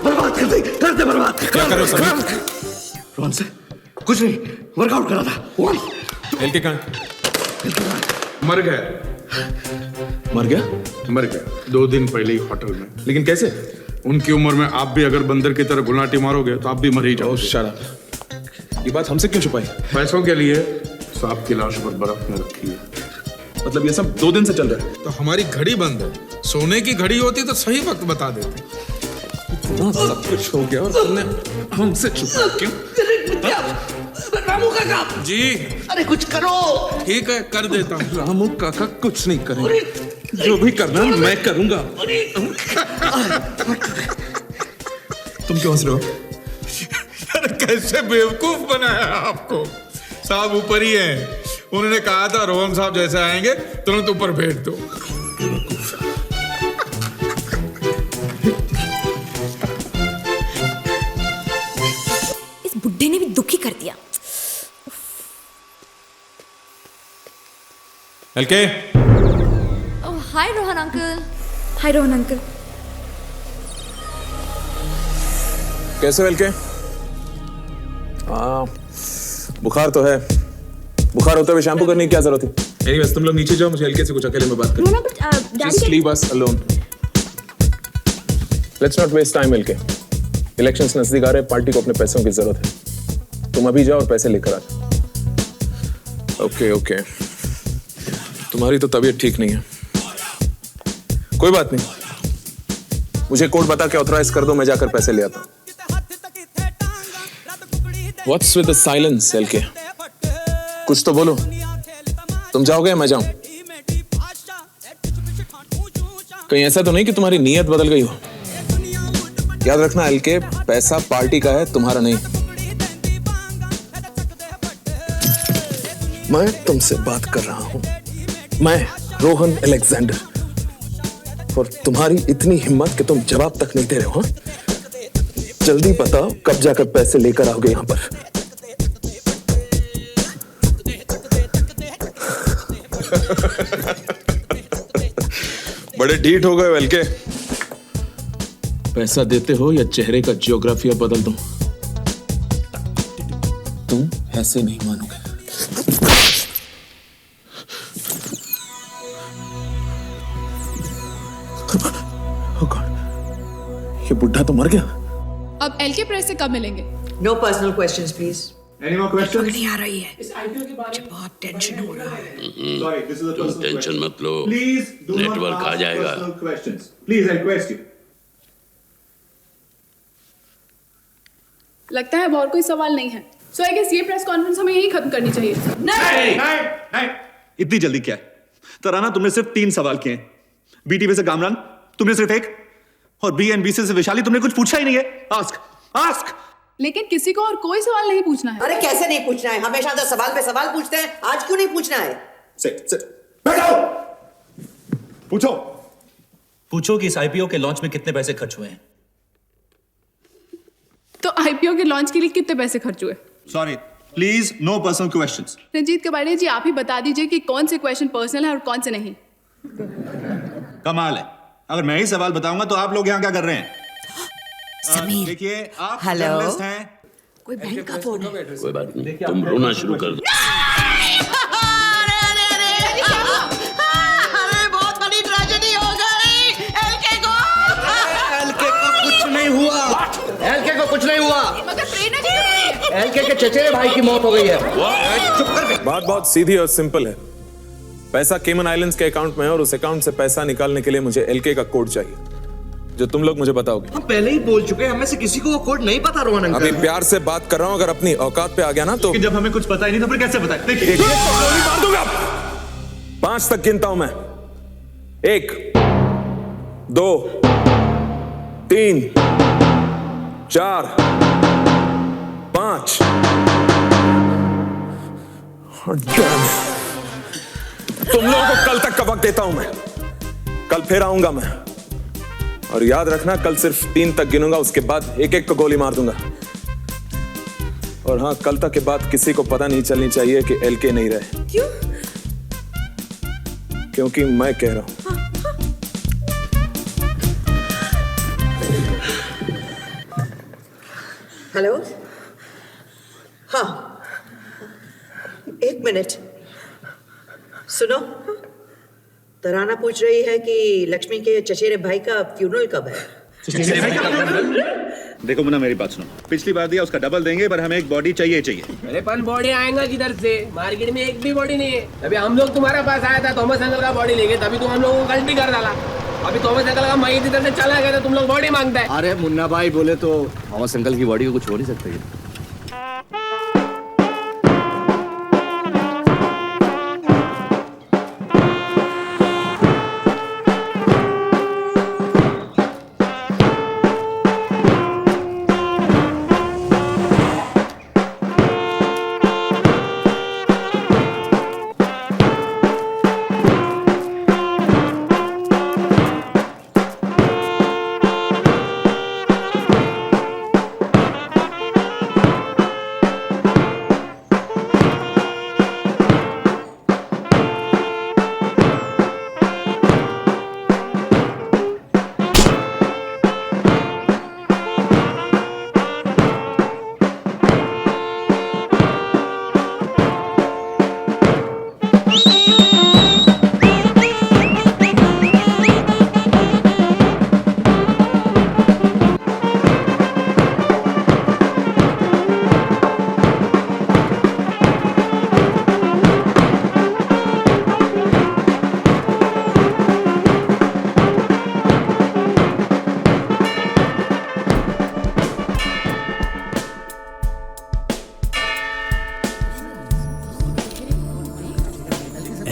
बर्बाद कर दे, कर दे बर्बाद। क्या कर रहे हो समीर? रोहन से कुछ नहीं, वर्कआउट कर रहा था। एलके कहाँ? मर गया। मर गया? मर गया 2 दिन पहले ही होटल में। लेकिन कैसे? उनकी उम्र में आप भी अगर बंदर की तरह गुलाटी मारोगे तो आप भी मर ही जाओगे। शराब। ये बात हमसे क्यों छुपाई? पैसों के लिए सांप की लाश पर बर्फ में रखी है। मतलब ये सब 2 दिन से चल रहा है? तो हमारी घड़ी बंद है। सोने की घड़ी होती तो सही वक्त बता देते। इतना सब कुछ हो गया और तुमने हमसे छुपा क्यों? रामू काका जी। अरे कुछ करो। ठीक है, कर देता हूँ। रामू काका कुछ नहीं करेंगे, जो भी करना मैं करूंगा। तुम क्यों हंस रहे हो? अरे कैसे बेवकूफ बनाया आपको। साहब ऊपर ही है, उन्होंने कहा था रोहन साहब जैसे आएंगे तुरंत ऊपर भेज दो। इस बुड्ढे ने भी दुखी कर दिया। एलके। हाय रोहन अंकल। हाय रोहन अंकल। कैसे हो एलके? हाँ, बुखार तो है। बुखार होते हुए शैम्पू करने की क्या जरूरत थी? एनीवेज तुम लोग नीचे जाओ, मुझे एलके से कुछ अकेले में बात करनी है। Just leave us alone. Let's not waste time, LK. Elections नजदीक आ रहे हैं, पार्टी को अपने पैसों की जरूरत है। तुम अभी जाओ और पैसे लेकर आ। ओके। तुम्हारी तो तबीयत ठीक नहीं है। कोई बात नहीं, मुझे कोड बता के ऑथराइज कर दो, मैं जाकर पैसे ले आता हूँ। What's with the silence, LK? कुछ तो बोलो। तुम जाओगे या मैं जाऊं? कहीं ऐसा तो नहीं कि तुम्हारी नीयत बदल गई हो? याद रखना एलके, पैसा पार्टी का है, तुम्हारा नहीं। मैं तुमसे बात कर रहा हूं, मैं रोहन अलेक्जेंडर, और तुम्हारी इतनी हिम्मत कि तुम जवाब तक नहीं दे रहे हो। जल्दी बताओ कब जाकर पैसे लेकर आओगे यहां पर? बड़े ढीठ हो गए एलके। पैसा देते हो या चेहरे का जियोग्राफिया बदल दूं? तुम ऐसे नहीं मानोगे। ये बुढ़ा तो मर गया। अब एलके प्रेस से कब मिलेंगे? No personal questions please. Any more questions? नहीं आ रही है। इस आईपीओ के बारे में बहुत टेंशन हो रहा है। Sorry, this is a तुम personal टेंशन question. मत लो, Please do not नेटवर्क आ ask जाएगा। personal questions. Please, I request you. लगता है अब और कोई सवाल नहीं है। सो आई गेस ये प्रेस कॉन्फ्रेंस हमें यही खत्म करनी चाहिए। नहीं। इतनी जल्दी क्या है? तराना, तुमने सिर्फ 3 सवाल किए हैं। बीटीवी से कामरान तुमने सिर्फ 1, और बीएनबीसी से वैशाली तुमने कुछ पूछा ही नहीं है। आस्क। लेकिन किसी को और कोई सवाल नहीं पूछना है। अरे कैसे नहीं पूछना है? हमेशा तो सवाल पे सवाल पूछते हैं, आज क्यों नहीं पूछना है? पूछो कि इस आईपीओ के लॉन्च में कितने पैसे खर्च हुए हैं। तो आईपीओ के लॉन्च के लिए कितने पैसे खर्च हुए? Sorry, please, no personal questions. Ranjit Kabadia जी, आप ही बता दीजिए कि कौन से क्वेश्चन पर्सनल है और कौन से नहीं। कमाल है, अगर मैं ही सवाल बताऊंगा तो आप लोग यहाँ क्या कर रहे हैं? समीर, देखिए, आप हेलो, जर्नलिस्ट हैं। कोई बैंक का फोन है। कोई बात नहीं, तुम रोना शुरू कर दो। अरे बहुत बड़ी ट्रेजेडी हो गई एलके को। एलके को कुछ नहीं हुआ। एलके को कुछ नहीं हुआ। मगर प्रेरणा जी तो नहीं है। एलके के चचेरे भाई की मौत हो गई है। चुप कर। बात बहुत सीधी और सिंपल है। पैसा केमन आइलैंड्स के अकाउंट में है और उस अकाउंट से पैसा निकालने के लिए मुझे एलके का कोड चाहिए, जो तुम लोग मुझे बताओगे। हम पहले ही बोल चुके हैं, हमें से किसी को वो कोड नहीं पता। रोहन अंकल, अभी प्यार से बात कर रहा हूं, अगर अपनी औकात पे आ गया ना तो जब हमें कुछ पता ही नहीं तो फिर कैसे बताएं? देखिए, मार दूंगा। 5 तक गिनता हूं मैं। 1 2 3 4 5। तुम लोगों को कल तक का वक्त देता हूं मैं। कल फिर आऊंगा मैं, और याद रखना कल सिर्फ 3 तक गिनूंगा, उसके बाद एक को गोली मार दूंगा। और हाँ, कल तक के बाद किसी को पता नहीं चलनी चाहिए कि एलके नहीं रहे। क्यों? क्योंकि मैं कह रहा हूं। हेलो, हाँ, 1 मिनट सुनो। तराना पूछ रही है कि लक्ष्मी के चचेरे भाई का फ्यूनरल कब है। देखो मुन्ना, मेरी बात सुनो। पिछली बार दिया उसका डबल देंगे, पर हमें एक बॉडी चाहिए। मेरे पास बॉडी आएगा किधर से? मार्केट में एक भी बॉडी नहीं है। अभी हम लोग तुम्हारे पास आया था, थॉमस अंकल का बॉडी लेंगे, तभी तुम हम लोगों को गलती कर डाला। अभी थॉमस अंकल का मईद इधर से चला गया तो तुम लोग बॉडी मांगते हैं। अरे मुन्ना भाई बोले तो थॉमस अंकल की बॉडी को कुछ हो नहीं सकता है।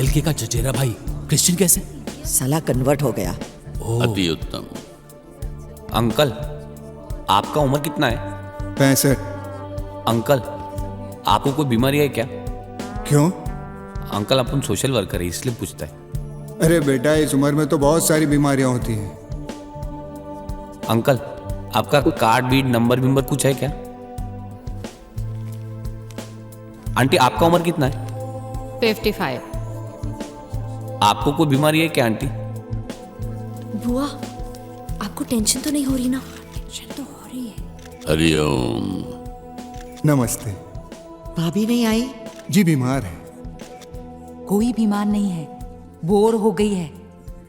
एलके का चचेरा भाई क्रिश्चियन कैसे? साला कन्वर्ट हो गया। अति उत्तम। अंकल, आपका उम्र कितना है? 65। अंकल, आपको कोई बीमारी है क्या? क्यों? अंकल, अपन सोशल वर्कर है इसलिए पूछता है। अरे बेटा, इस उम्र में तो बहुत सारी बीमारियां होती हैं। अंकल, आपका कार्ड बीट नंबर विंबर कुछ है क्या? आंटी, आपका उम्र कितना है? 55। आपको कोई बीमारी है क्या आंटी? बुआ, आपको टेंशन तो नहीं हो रही ना? टेंशन तो हो रही है। हरिओम। नमस्ते। भाभी नहीं आई? जी बीमार है। कोई बीमार नहीं है, बोर हो गई है।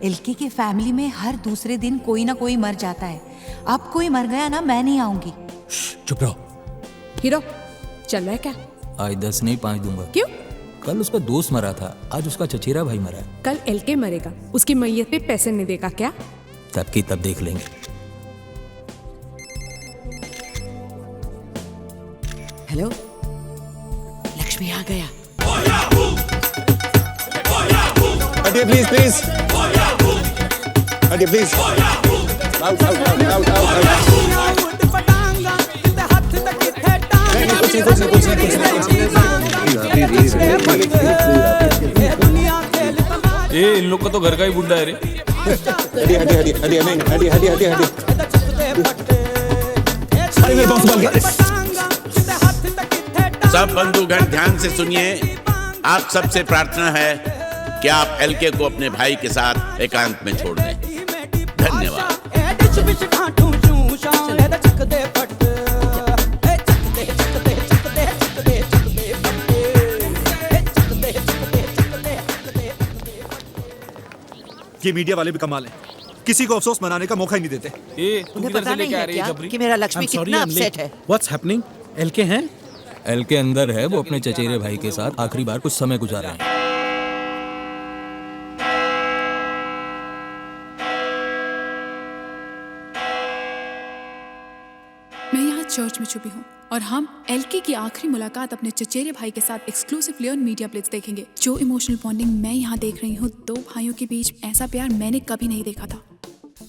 एलके के फैमिली में हर दूसरे दिन कोई ना कोई मर जाता है। अब कोई मर गया ना, मैं नहीं आऊंगी। चुप रहो। हीरो, चल रहा है क्या? आज 10 नहीं 5 दूंगा। क्यों? कल उसका दोस्त मरा था, आज उसका चचेरा भाई मरा है। कल एलके मरेगा, उसकी मैयत पे पैसे नहीं देगा क्या? तब की तब देख लेंगे। हेलो, लक्ष्मी आ गया। हटिए प्लीज प्लीज, हटिए please. Out out out out out. ये इन लोग का तो घर का ही बुड्ढा है रे। हटिए हटिए हटिए हटिए नहीं हटिए हटिए हटिए हटिए। अरे मेरे बॉस बन गया। सब बंधुगण ध्यान से सुनिए। आप सबसे प्रार्थना है कि आप एलके को अपने भाई के साथ एकांत में छोड़ दें। धन्यवाद। ये मीडिया वाले भी कमाल हैं, किसी को अफसोस मनाने का मौका ही नहीं देते। तुम्हें पता नहीं है क्या कि मेरा लक्ष्मी कितना अपसेट है? What's happening? एलके हैं? एलके अंदर है, वो अपने चचेरे भाई के साथ आखिरी बार कुछ समय गुजार रहे हैं। मैं यहाँ चर्च में छुपी हूँ और हम एलके की आखिरी मुलाकात अपने चचेरे भाई के साथ एक्सक्लूसिवली ऑन मीडिया प्लेट्स देखेंगे। जो इमोशनल बॉन्डिंग मैं यहाँ देख रही हूँ, दो भाइयों के बीच ऐसा प्यार मैंने कभी नहीं देखा था।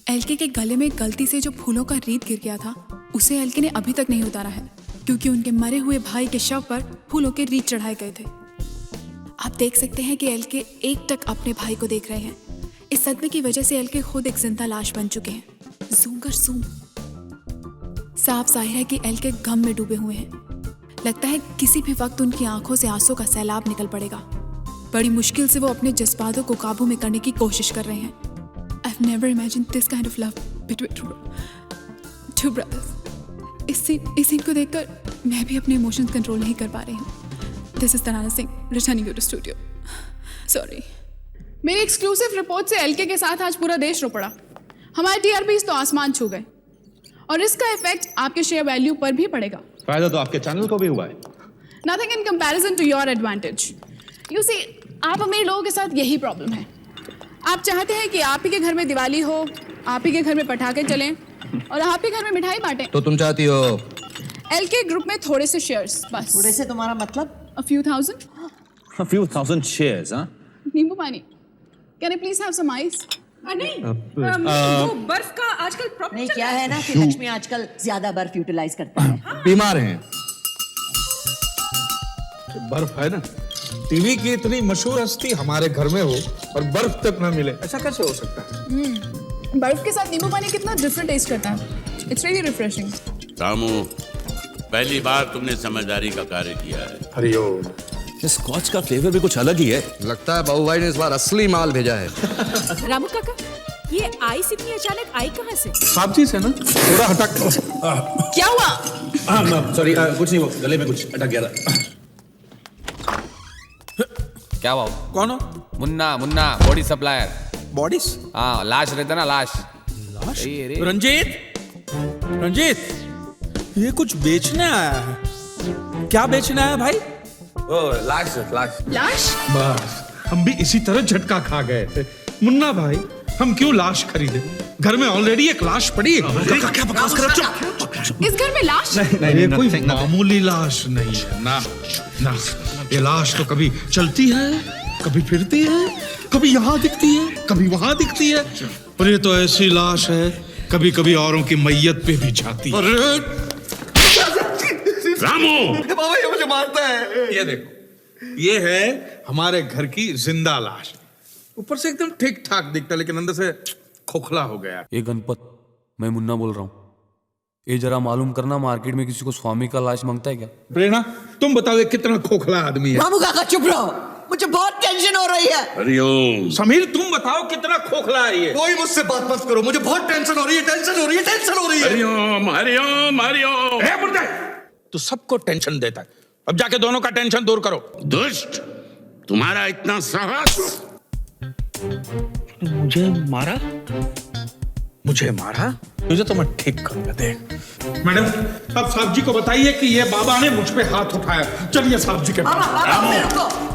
एलके के गले में गलती से जो फूलों का रीत गिर गया था, उसे एलके ने अभी तक नहीं उतारा है, क्योंकि उनके मरे हुए भाई के शव पर फूलों के रीत चढ़ाए गए थे। आप देख सकते हैं कि एलके एकटक अपने भाई को देख रहे हैं। इस सदमे की वजह से एलके खुद एक जिंदा लाश बन चुके हैं। ज़ूम कर ज़ूम। साफ जाहिर है कि एलके गम में डूबे हुए हैं। लगता है किसी भी वक्त उनकी आंखों से आंसू का सैलाब निकल पड़ेगा। बड़ी मुश्किल से वो अपने जज्बातों को काबू में करने की कोशिश कर रहे हैं। I've never imagined this kind of love between two brothers. इस सीन को देखकर मैं भी अपने इमोशंस कंट्रोल नहीं कर पा रही हूँ। This is Tarana Singh, returning you to studio. Sorry. मेरी एक्सक्लूसिव रिपोर्ट से एलके के साथ आज पूरा देश रो पड़ा। हमारे टीआरपीज़ तो आसमान छू गए और इसका इफेक्ट आपके शेयर वैल्यू पर भी पड़ेगा। फायदा तो आपके चैनल को भी हुआ है। Nothing in comparison to your advantage. You see, आप अमीर लोगों के साथ यही प्रॉब्लम है। आप चाहते हैं कि आप ही के घर में दिवाली हो, आप ही के घर में पटाखे चलें और आप ही घर में मिठाई बांटें। तो तुम चाहती हो एलके ग्रुप में थोड़े से शेयर्स बस। थोड़े से तुम्हारा मतलब? A few thousand. A few thousand shares, हाँ? नींबू पानी। Can I please have some ice? नहीं, वो बर्फ का आजकल प्रॉब्लम नहीं, क्या है ना कि लक्ष्मी आजकल ज्यादा बर्फ यूटिलाइज करता है। बीमार हैं। बर्फ है ना, टीवी की इतनी मशहूर हस्ती हमारे घर में हो और बर्फ तक ना मिले, ऐसा कैसे हो सकता है? बर्फ के साथ नींबू पानी कितना डिफरेंट टेस्ट करता है। It's really refreshing. रामू, पहली बार तुमने समझदारी का कार्य किया है। हरिओम। स्कॉच का फ्लेवर भी कुछ अलग ही है। लगता है बाबू भाई ने इस बार असली माल भेजा है। रामू काका, ये आइस इतनी अचानक आई कहाँ से? साबजी से ना, थोड़ा हटक। क्या हुआ? सॉरी, कुछ नहीं, वो गले में कुछ अटक गया था। क्या बाबू? कौन हो? Munna, Munna body supplier. Bodies? हाँ, लाश रहता ना, लाश। लाश? रंजीत, रंजीत, ये कुछ बेचने आया है। क्या बेचने आया भाई? ओ, लाश, लाश। लाश? बस, हम भी इसी तरह झटका खा गए थे। मुन्ना भाई, हम क्यों लाश खरीदे? घर में ऑलरेडी एक लाश पड़ी है। क्या बकवास कर रहे हो? इस घर में लाश? नहीं, ये कोई मामूली लाश नहीं है ना, ना। ये लाश तो कभी चलती है, कभी फिरती है, कभी यहाँ दिखती है, कभी वहां दिखती है, और ये तो ऐसी लाश है कभी कभी औरों की मैयत पे भी जाती है। रामू बाबा ये मुझे मारता है। ये देखो, ये है हमारे घर की जिंदा लाश। ऊपर से एकदम ठीक ठाक दिखता, लेकिन अंदर से खोखला हो गया। ये गणपत, मैं मुन्ना बोल रहा हूँ। ये जरा मालूम करना, मार्केट में किसी को स्वामी का लाश मांगता है क्या? प्रेरणा, तुम बताओ ये कितना खोखला आदमी है। रामू काका चुप रहो, मुझे बहुत टेंशन हो रही है। हरिओम। समीर तुम बताओ कितना खोखला है ये। कोई मुझसे बात मत करो, मुझे बहुत टेंशन हो रही है, टेंशन हो रही है, टेंशन हो रही है। हरिओम हरिओम हरिओम। हे मुर्दे, तू सबको टेंशन देता है, अब जाके दोनों का टेंशन दूर करो। दुष्ट, तुम्हारा इतना साहस। मुझे मारा? मुझे मारा? तुझे तो मैं ठीक करूंगा, देख। मैडम, अब साहब जी को बताइए कि ये बाबा ने मुझ पे हाथ उठाया। चलिए साहब जी के पास।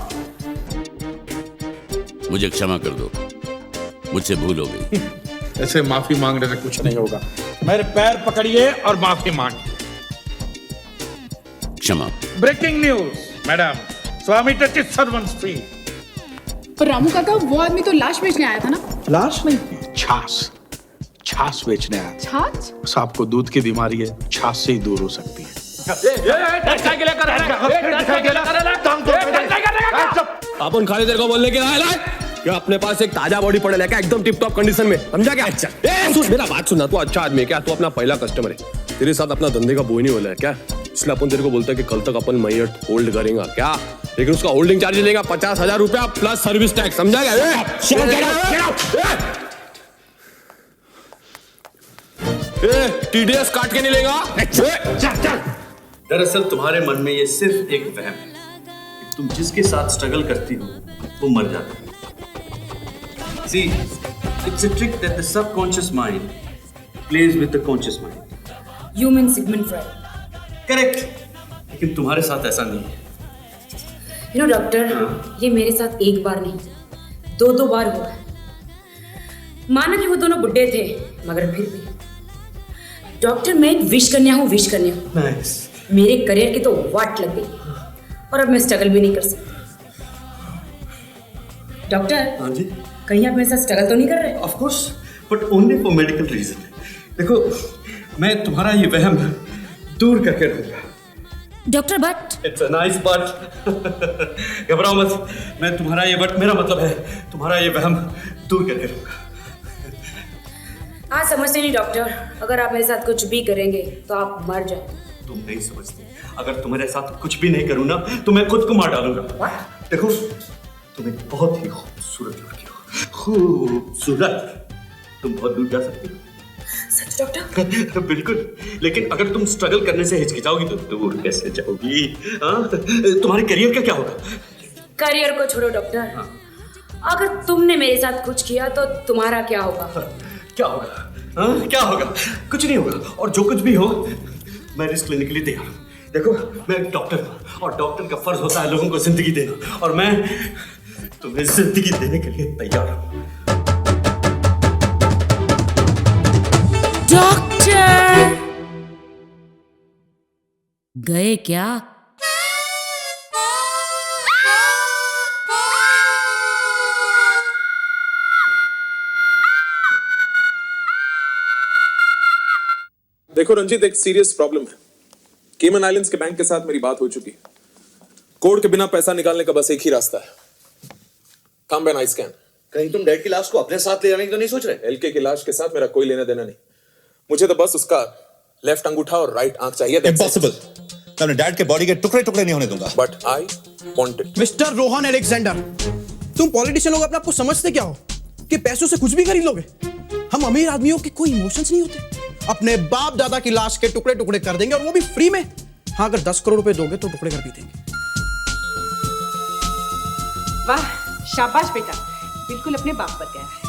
मुझे क्षमा कर दो, मुझसे भूल हो गई। ऐसे माफी मांगने से कुछ नहीं होगा। मेरे पैर पकड़िए और माफी मांगिए। क्षमा। ब्रेकिंग न्यूज मैडम, स्वामी टचेस सर्वेंट्स फ्री। पर रामू काका, वो आदमी तो लाश बेचने आया था ना? लाश नहीं, छाछ। छाछ बेचने आया। छाछ? सांप को दूध की बीमारी है, छाछ से ही दूर हो सकती है। अपन खाली देर को बोलने के लाए क्या? अपने पास एक ताजा बॉडी पड़े लेके एकदम टिप टॉप कंडीशन में, समझा क्या? सुन मेरा बात सुनना, तू अच्छा आदमी है क्या? तू अपना पहला कस्टमर है, तेरे साथ अपना धंधे का बोई नहीं हो रहा है क्या? इसलिए अपन तेरे को बोलते हैं कि कल तक अपन मैयत होल्ड करेंगे क्या, लेकिन उसका होल्डिंग चार्ज लेगा 50,000 रुपया प्लस सर्विस टैक्स, समझा क्या? TDS काट के नहीं लेगा। दरअसल तुम्हारे मन में ये सिर्फ एक वहम है कि तुम जिसके साथ स्ट्रगल करती हो वो मर जाता है। See, it's a trick that the subconscious mind plays with the conscious mind. You mean Sigmund Freud? Correct. लेकिन तुम्हारे साथ ऐसा नहीं है। You know, डॉक्टर, ये मेरे साथ एक बार नहीं, दो बार हुआ है। माना कि वो दोनों बुड्ढे थे, मगर फिर भी डॉक्टर, मैं एक विश कन्या हूँ। Nice. मेरे करियर की तो वाट लग गई और अब मैं स्ट्रगल भी नहीं कर सकती। डॉक्टर, हाँ जी, कहीं आप मेरे साथ स्ट्रगल तो नहीं कर रहे? Of course, but only for medical reason. देखो, मैं तुम्हारा ये वहम दूर करके रहूंगा। Doctor, but It's a nice but. घबराओ मत, मैं तुम्हारा ये बट, मेरा मतलब है तुम्हारा ये वहम दूर करके रहूंगा। आज समझते नहीं डॉक्टर, अगर आप मेरे साथ कुछ भी करेंगे तो आप मर जाओ। तुम नहीं समझते, अगर तुम्हारे साथ कुछ भी नहीं करूँ ना तो मैं खुद को मार डालूंगा। देखो, तुम एक बहुत ही खूबसूरत लड़की हो, खूबसूरत। तुम बहुत दूर जा सकती हो। सच डॉक्टर? बिल्कुल, लेकिन अगर तुम स्ट्रगल करने से हिचकिचाओगी तो दूर कैसे जाओगी? तुम्हारे करियर का क्या होगा? करियर को छोड़ो डॉक्टर, अगर तुमने मेरे साथ कुछ किया तो तुम्हारा क्या होगा? क्या होगा? क्या होगा? कुछ नहीं होगा, और जो कुछ भी हो मैं रिस्क लेने के लिए तैयार हूँ। देखो, मैं एक डॉक्टर हूँ और डॉक्टर का फर्ज होता है लोगों को जिंदगी देना, और मैं तुम्हें जिंदगी देने के लिए तैयार हूँ। डॉक्टर गए क्या? देखो रंजीत, एक सीरियस प्रॉब्लम है। केमन आइलैंड्स के बैंक के साथ मेरी बात हो चुकी है। कोड के बिना पैसा निकालने का बस एक ही रास्ता है, कम बाय नाइट स्कैन। कहीं तुम डैड की लाश को अपने साथ ले जाने की तो नहीं सोच रहे? एलके की लाश के साथ मेरा कोई लेना देना नहीं, मुझे तो बस उसका लेफ्ट अंगूठा और राइट आंख चाहिए। इम्पॉसिबल, मैं अपने डैड के बॉडी के टुकड़े टुकड़े नहीं होने दूंगा। But I want it. Mister Rohan Alexander, तुम पॉलिटिशियन लोग अपने आप को समझते क्या हो कि पैसों से कुछ भी खरीद लोगे? हम अमीर आदमियों के कोई इमोशंस नहीं होते। अपने बाप दादा की लाश के टुकड़े टुकड़े कर देंगे, और वो भी फ्री में। हाँ, अगर 10 करोड़ रुपए दोगे तो टुकड़े कर भी देंगे। वाह, शाबाश बेटा, बिल्कुल अपने बाप पर गया है।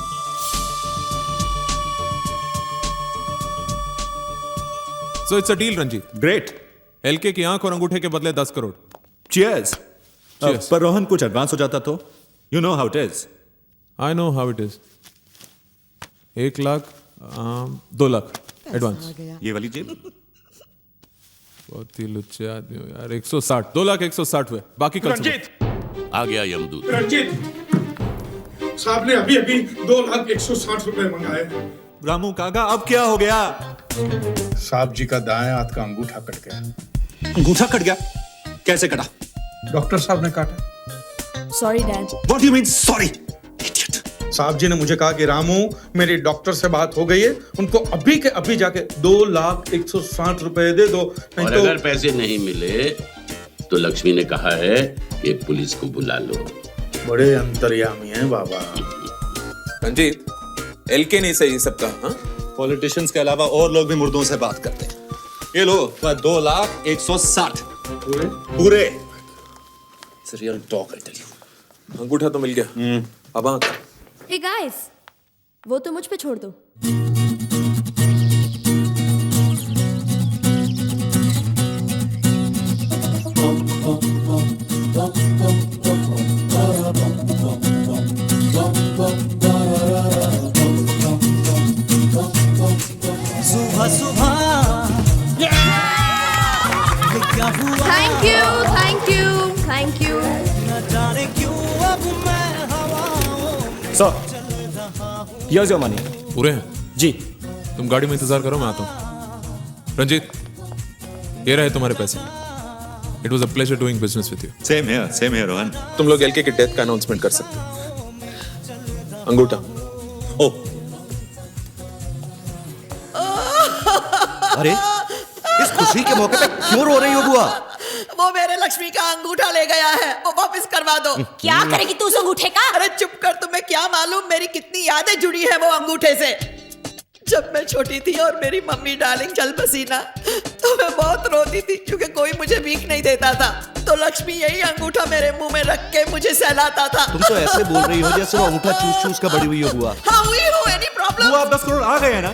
So it's a deal, Ranjit. Great. LK की आंख और अंगूठे के बदले 10 करोड़। Cheers. पर रोहन कुछ एडवांस हो जाता तो? You know how it is. I know how it is. 1 lakh 2 lakh advance. ये वाली जेब? बहुत ही लुच्चे आदमी हो यार। 160, 2 लाख 160 हुए, बाकी कल रंजीत, आ गया यमदूत। रंजीत साहब ने अभी अभी 2,160 रुपए मंगाए। रामू काका अब क्या हो गया? साहब जी का दाएं हाथ का अंगूठा कट गया। अंगूठा कट गया? कैसे कटा? डॉक्टर साहब ने काटा। Sorry dad. What do you mean sorry? साहब जी ने मुझे कहा कि रामू मेरी डॉक्टर से बात हो गई है, उनको अभी के अभी जाके 2,160 रुपए दे दो, नहीं और तो अगर पैसे नहीं मिले तो लक्ष्मी ने कहा है कि पुलिस को बुला लो। बड़े अंतर्यामी हैं बाबा। रंजीत, एलके नहीं सही सबका। हाँ, पॉलिटिशियंस के अलावा और लोग भी मुर्दों से बात करते हैं। ये लो 2,160 पूरे। रियल टॉक है, टेल यू। अंगूठा तो मिल गया। अब आंख। हे गाइस, वो तो मुझ पे छोड़ दो। सुबह सुबह thank you, thank you, thank you. Sir, here's your money. पूरे हैं? जी। तुम गाड़ी में इंतजार करो, मैं आता हूँ। रंजीत, ये रहे तुम्हारे पैसे। It was a pleasure doing business with you. Same here, Rohan. तुम लोग एलके के डेथ का अनाउंसमेंट कर सकते हो। अंगूठा। ओ। अरे, इस खुशी के मौके पे क्यों रो रही हो बुआ? वो मेरे लक्ष्मी का अंगूठा ले गया है, वो वापस करवा दो। क्या करेगी तू उस अंगूठे का? अरे चुप कर, तुम्हें क्या मालूम मेरी कितनी यादें जुड़ी है वो अंगूठे से। जब मैं छोटी थी और मेरी मम्मी डार्लिंग चल बसी ना, तो मैं बहुत रोती थी क्योंकि कोई मुझे भीख नहीं देता था। तो लक्ष्मी यही अंगूठा मेरे मुंह में रख के मुझे सहलाता था। तुम तो ऐसे बोल रही हो जैसे वो अंगूठा चूस चूस का बड़ी हुई हो बुआ। हाँ हुई हो, एनी प्रॉब्लम? बुआ 10 करोड़ आ गए हैं ना,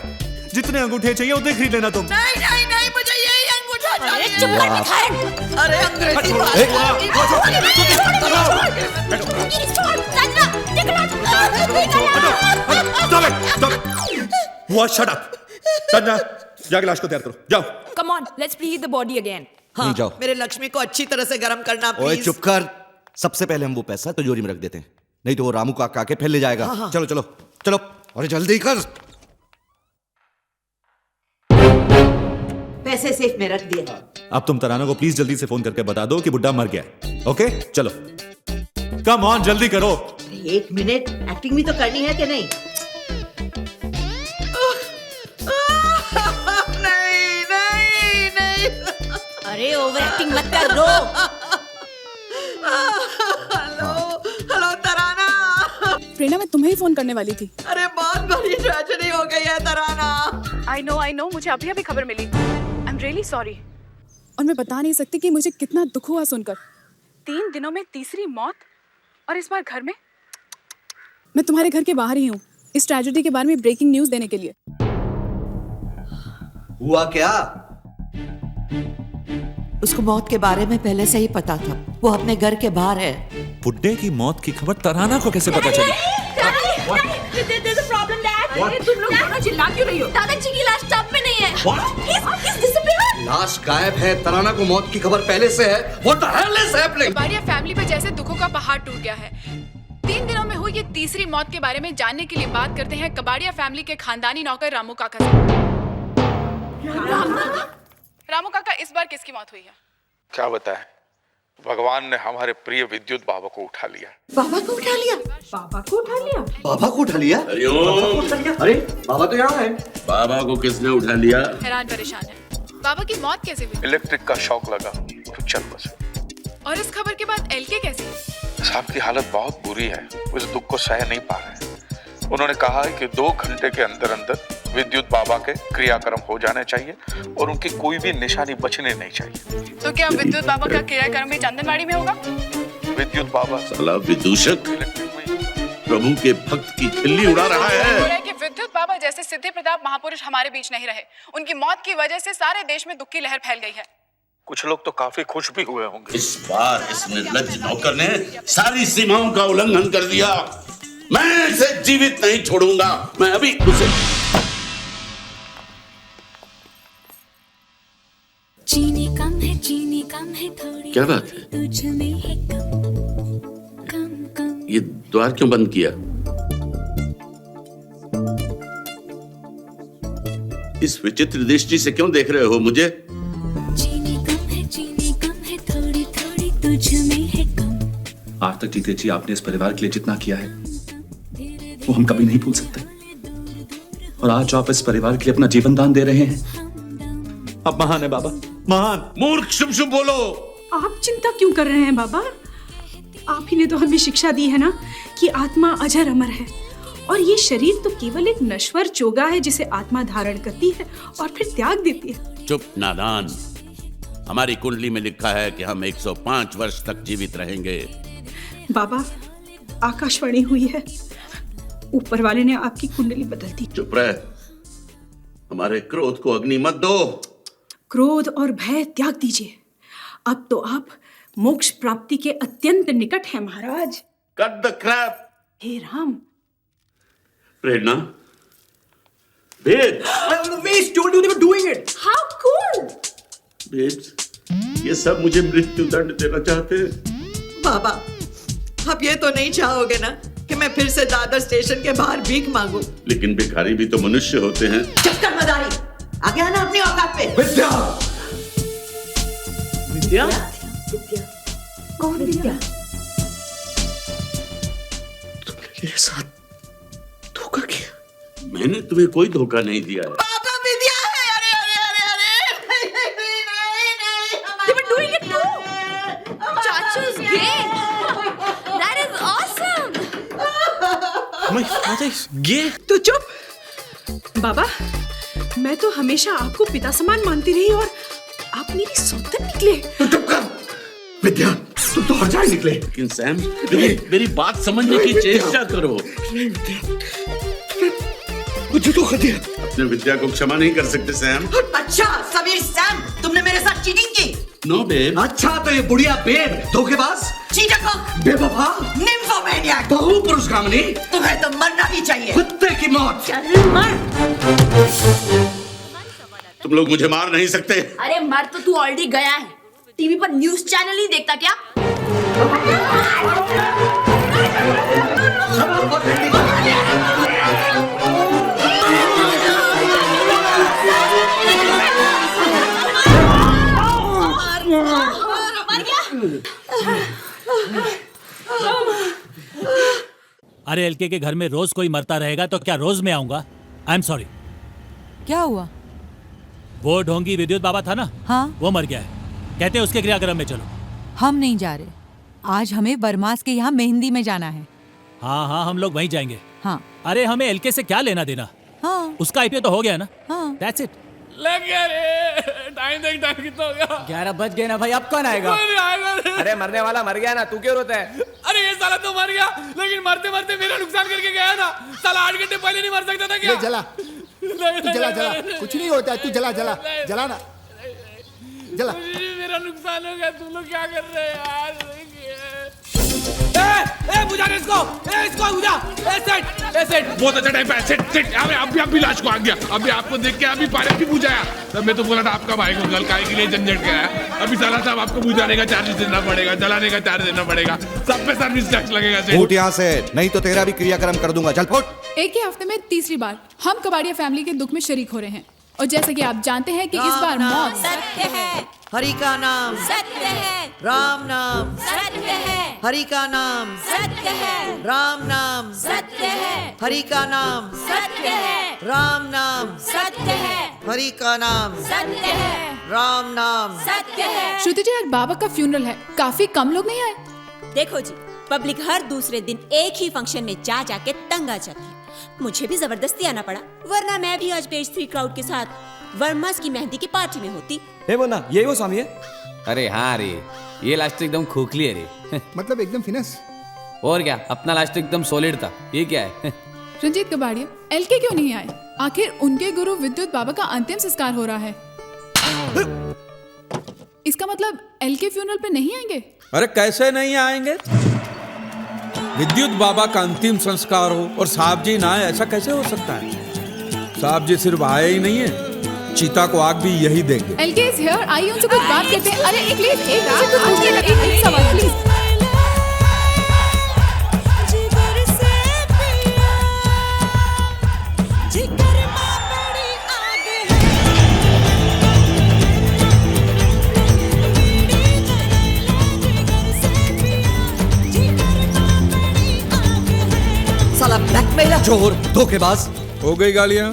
जितने अंगूठे चाहिए उतने खरीद लेना तुम। नहीं नहीं नहीं, मुझे यही अंगूठा चाहिए। चुप कर भिखारन। अरे अंग्रेजी बुआ शट अप। संजना, जाके लाश को तैयार करो, जाओ। Come on, let's preheat the body again. हाँ, नहीं, जाओ। मेरे लक्ष्मी को अच्छी तरह से गर्म करना ओए प्लीज। चुप कर। सबसे पहले हम वो पैसा तिजोरी में रख देते हैं, नहीं तो वो रामू काका आके फिर ले जाएगा। हाँ, हाँ। चलो चलो चलो, अरे जल्दी कर। पैसे सेफ में रख दिए। अब तुम तराना को प्लीज जल्दी से फोन करके बता दो कि बुड्ढा मर गया। ओके चलो, कम ऑन जल्दी करो। 1 मिनट, एक्टिंग भी तो करनी है कि नहीं? नहीं नहीं नहीं। अरे ओवर एक्टिंग मत कर, रो। हेलो तराना। प्रेरणा, मैं तुम्हें ही फोन करने वाली थी। अरे बहुत बड़ी ट्रेजेडी हो गई है तराना। आई नो, मुझे अभी अभी खबर मिली। I am really sorry. और मैं बता नहीं सकती कि मुझे कितना दुख हुआ सुनकर। 3 दिनों में तीसरी मौत, और इस बार घर में। मैं तुम्हारे घर के बाहर ही हूँ इस ट्रेजेडी के बारे में ब्रेकिंग न्यूज देने के लिए। हुआ क्या? उसको मौत के बारे में पहले से ही पता था, वो अपने घर के बाहर है। बुड्ढे की मौत की खबर तराना को कैसे पता चली? There's a problem, Dad. अरे तुम लोग दोनों चिल्ला क्यों रही हो? दादाजी की लाश टब में नहीं है। He's disappeared. लाश गायब है, तराना को मौत की खबर पहले से है। What the hell is happening? Kabadia family पे जैसे दुखों का पहाड़ टूट गया है। 3 दिनों में हुई ये तीसरी मौत के बारे में जानने के लिए बात करते हैं कबाड़िया फैमिली के खानदानी नौकर रामू काका से। रामू काका, इस बार किसकी मौत हुई है? क्या बताएं, भगवान ने हमारे प्रिय विद्युत बाबा को उठा लिया। बाबा को उठा लिया? पापा को उठा लिया? बाबा को उठा लिया? अरे बाबा तो यहाँ है। बाबा को किसने उठा लिया? हैरान परेशान है। बाबा की मौत कैसे हुई? इलेक्ट्रिक का शॉक लगा तो चल बसे। और इस खबर के बाद एलके कैसे? साहब की हालत बहुत बुरी है, वो इस दुख को सह नहीं पा रहे। उन्होंने कहा है कि 2 घंटे के अंदर अंदर विद्युत बाबा के क्रियाक्रम हो जाने चाहिए और उनकी कोई भी निशानी बचने नहीं चाहिए। तो क्या विद्युत बाबा का क्रियाक्रम भी चंदनवाड़ी में होगा? विद्युत बाबा साला विदूषक प्रभु के भक्त की खिल्ली उड़ा रहा है। कि विद्युत बाबा जैसे सिद्धि प्रताप महापुरुष हमारे बीच नहीं रहे। उनकी मौत की वजह से सारे देश में दुख की लहर फैल गई है। कुछ लोग तो काफी खुश भी हुए होंगे। इस बार इस निर्लज्ज नौकर ने सारी सीमाओं का उल्लंघन कर दिया। मैं इसे जीवित नहीं छोड़ूंगा। मैं अभी उसे चीनी कम है थोड़ी, क्या बात है? तुझ में है कम। ये द्वार क्यों बंद किया? इस विचित्र दृष्टि से क्यों देख रहे हो मुझे? आज तक जीते जी आपने इस परिवार के लिए जितना किया है वो हम कभी नहीं भूल सकते, और आज आप इस परिवार के लिए अपना जीवन दान दे रहे हैं। आप महान है बाबा, महान। मूर्ख, शुभ शुभ बोलो। आप चिंता क्यों कर रहे हैं बाबा? आप ही ने तो हमें शिक्षा दी है ना कि आत्मा अजर अमर है, और ये शरीर तो केवल एक नश्वर चोगा है जिसे आत्मा धारण करती है और फिर त्याग देती है। चुप नादान। हमारी कुंडली में लिखा है कि हम 105 वर्ष तक जीवित रहेंगे। बाबा, आकाशवाणी हुई है, ऊपर वाले ने आपकी कुंडली बदल दी। चुप रह, हमारे क्रोध को अग्नि मत दो। क्रोध और भय त्याग दीजिए, अब तो आप मोक्ष प्राप्ति के अत्यंत निकट हैं महाराज। Cut the crap. हे Ram. Prerna, Ved. We told you they were doing it. How cool! Ved, ये सब मुझे मृत्यु दंड देना चाहते हैं। बाबा, आप ये तो नहीं चाहोगे ना कि मैं फिर से दादर स्टेशन के बाहर भीख मांगू? लेकिन भिखारी भी तो मनुष्य होते हैं। चक्कर मदारी, आगे आना अपनी औकात पे। विद्या। विद्या? कौन विद्या? तुमने मेरे साथ धोखा किया। मैंने तुम्हें कोई धोखा नहीं दिया है। पापा विद्या है। अरे अरे अरे अरे They were doing it too. Chachu's gay. That is awesome. My father is gay. तू चुप। बाबा, मैं तो हमेशा आपको पिता समान मानती रही, और आप मेरी सौतन निकले। तो चुप कर विद्या, तुम तो हर जाए निकले। लेकिन सैम, मेरी बात समझने की चेष्टा करो। मुझे तो दिया। अपने विद्या को क्षमा नहीं कर सकते सैम। अच्छा समीर सैम, तुमने मेरे साथ चीटिंग की? No babe. अच्छा तो ये बुढ़िया बेब, धोखेबाज, चीटक, बेवफा, निम्फोमैनियाक, बहुपुरुषगामिनी। तुम्हें तो मरना ही चाहिए। कुत्ते की मौत। चल मर। तुम लोग मुझे मार नहीं सकते। अरे मर तो तू ऑलरेडी गया है। टीवी पर न्यूज़ चैनल नहीं देखता क्या? अरे एलके के घर में रोज कोई मरता रहेगा तो क्या रोज मैं आऊंगा? I am sorry. क्या हुआ? वो ढोंगी विद्युत बाबा था ना, हाँ, वो मर गया है। कहते हैं उसके क्रियाक्रम में चलो। हम नहीं जा रहे। आज हमें बरमास के यहाँ मेहंदी में जाना है। हाँ हाँ, हम लोग वहीं जाएंगे। हाँ। अरे हमें एलके से क्या लेना देना? हाँ। उसका आईपीओ तो हो गया ना। हाँ। That's it. लग गया रे। टाइम कितना हो गया? 11 बज गए ना भाई, अब कौन आएगा? अरे मरने वाला मर गया ना, तू क्यों रोता है? अरे ये साला तो मर गया, लेकिन मरते मरते मेरा नुकसान करके गया ना। साला 8 घंटे पहले नहीं मर सकता था क्या? जला जला, कुछ नहीं होता, तू जला ना, जला। मेरा नुकसान हो गया, तुम लोग क्या कर रहे हैं यार? बुझा दे इसको, इसको बुझा। सेट। बहुत अच्छा टाइम पे सेट। अभी लाश को आ गया, अभी आपको देख के अभी पायलट भी बुझाया। तब मैं तो बोला था आपका भाई को गल काय के लिए झंझट गया। अभी साला साहब आपको बुझाने का चार्ज देना पड़ेगा, जलाने का चार्ज देना पड़ेगा, सब पे सर्विस टैक्स लगेगा। फूट यहाँ से, नहीं तो तेरा भी क्रियाक्रम कर दूंगा। चल फुट। एक ही हफ्ते में तीसरी बार हम कबाड़िया फैमिली के दुख में शरीक हो रहे हैं, और जैसे कि आप जानते हैं कि इस बार मौत सत्य है, हरि का नाम सत्य है, राम नाम सत्य है, हरि का नाम सत्य है, राम नाम सत्य है, हरि का नाम सत्य है, राम नाम सत्य है, हरि का नाम सत्य है, राम नाम सत्य है। श्रुति जी, आज बाबा का फ्यूनरल है, काफी कम लोग नहीं आए। देखो जी, पब्लिक हर दूसरे दिन एक ही फंक्शन में जा जाके तंग आ जाती है। मुझे भी जबरदस्ती आना पड़ा, वरना मैं भी आज पेज 3 क्राउड के साथ वर्मास की मेहंदी की पार्टी में होती। हे बोना, ये वो स्वामी है? अरे हाँ रे, ये लास्ट तो एकदम खोखली है रे। मतलब एकदम फिनिश। और क्या, अपना लास्ट तो एकदम सॉलिड था। ये क्या है? रंजीत कबाड़िया, एलके क्यों नहीं आए? आखिर उनके गुरु विद्युत बाबा का अंतिम संस्कार हो रहा है। इसका मतलब एलके फ्यूनरल पे नहीं आएंगे? अरे कैसे नहीं आएंगे? विद्युत बाबा का अंतिम संस्कार हो और साहब जी ना आए, ऐसा कैसे हो सकता है? साहब जी सिर्फ आए ही नहीं है, चीता को आग भी यही देंगे। एलके इज हियर, आइए उनसे कुछ बात करते हैं। अरे एक सवाल प्लीज। चोर, धोखेबाज। हो गई गालियां?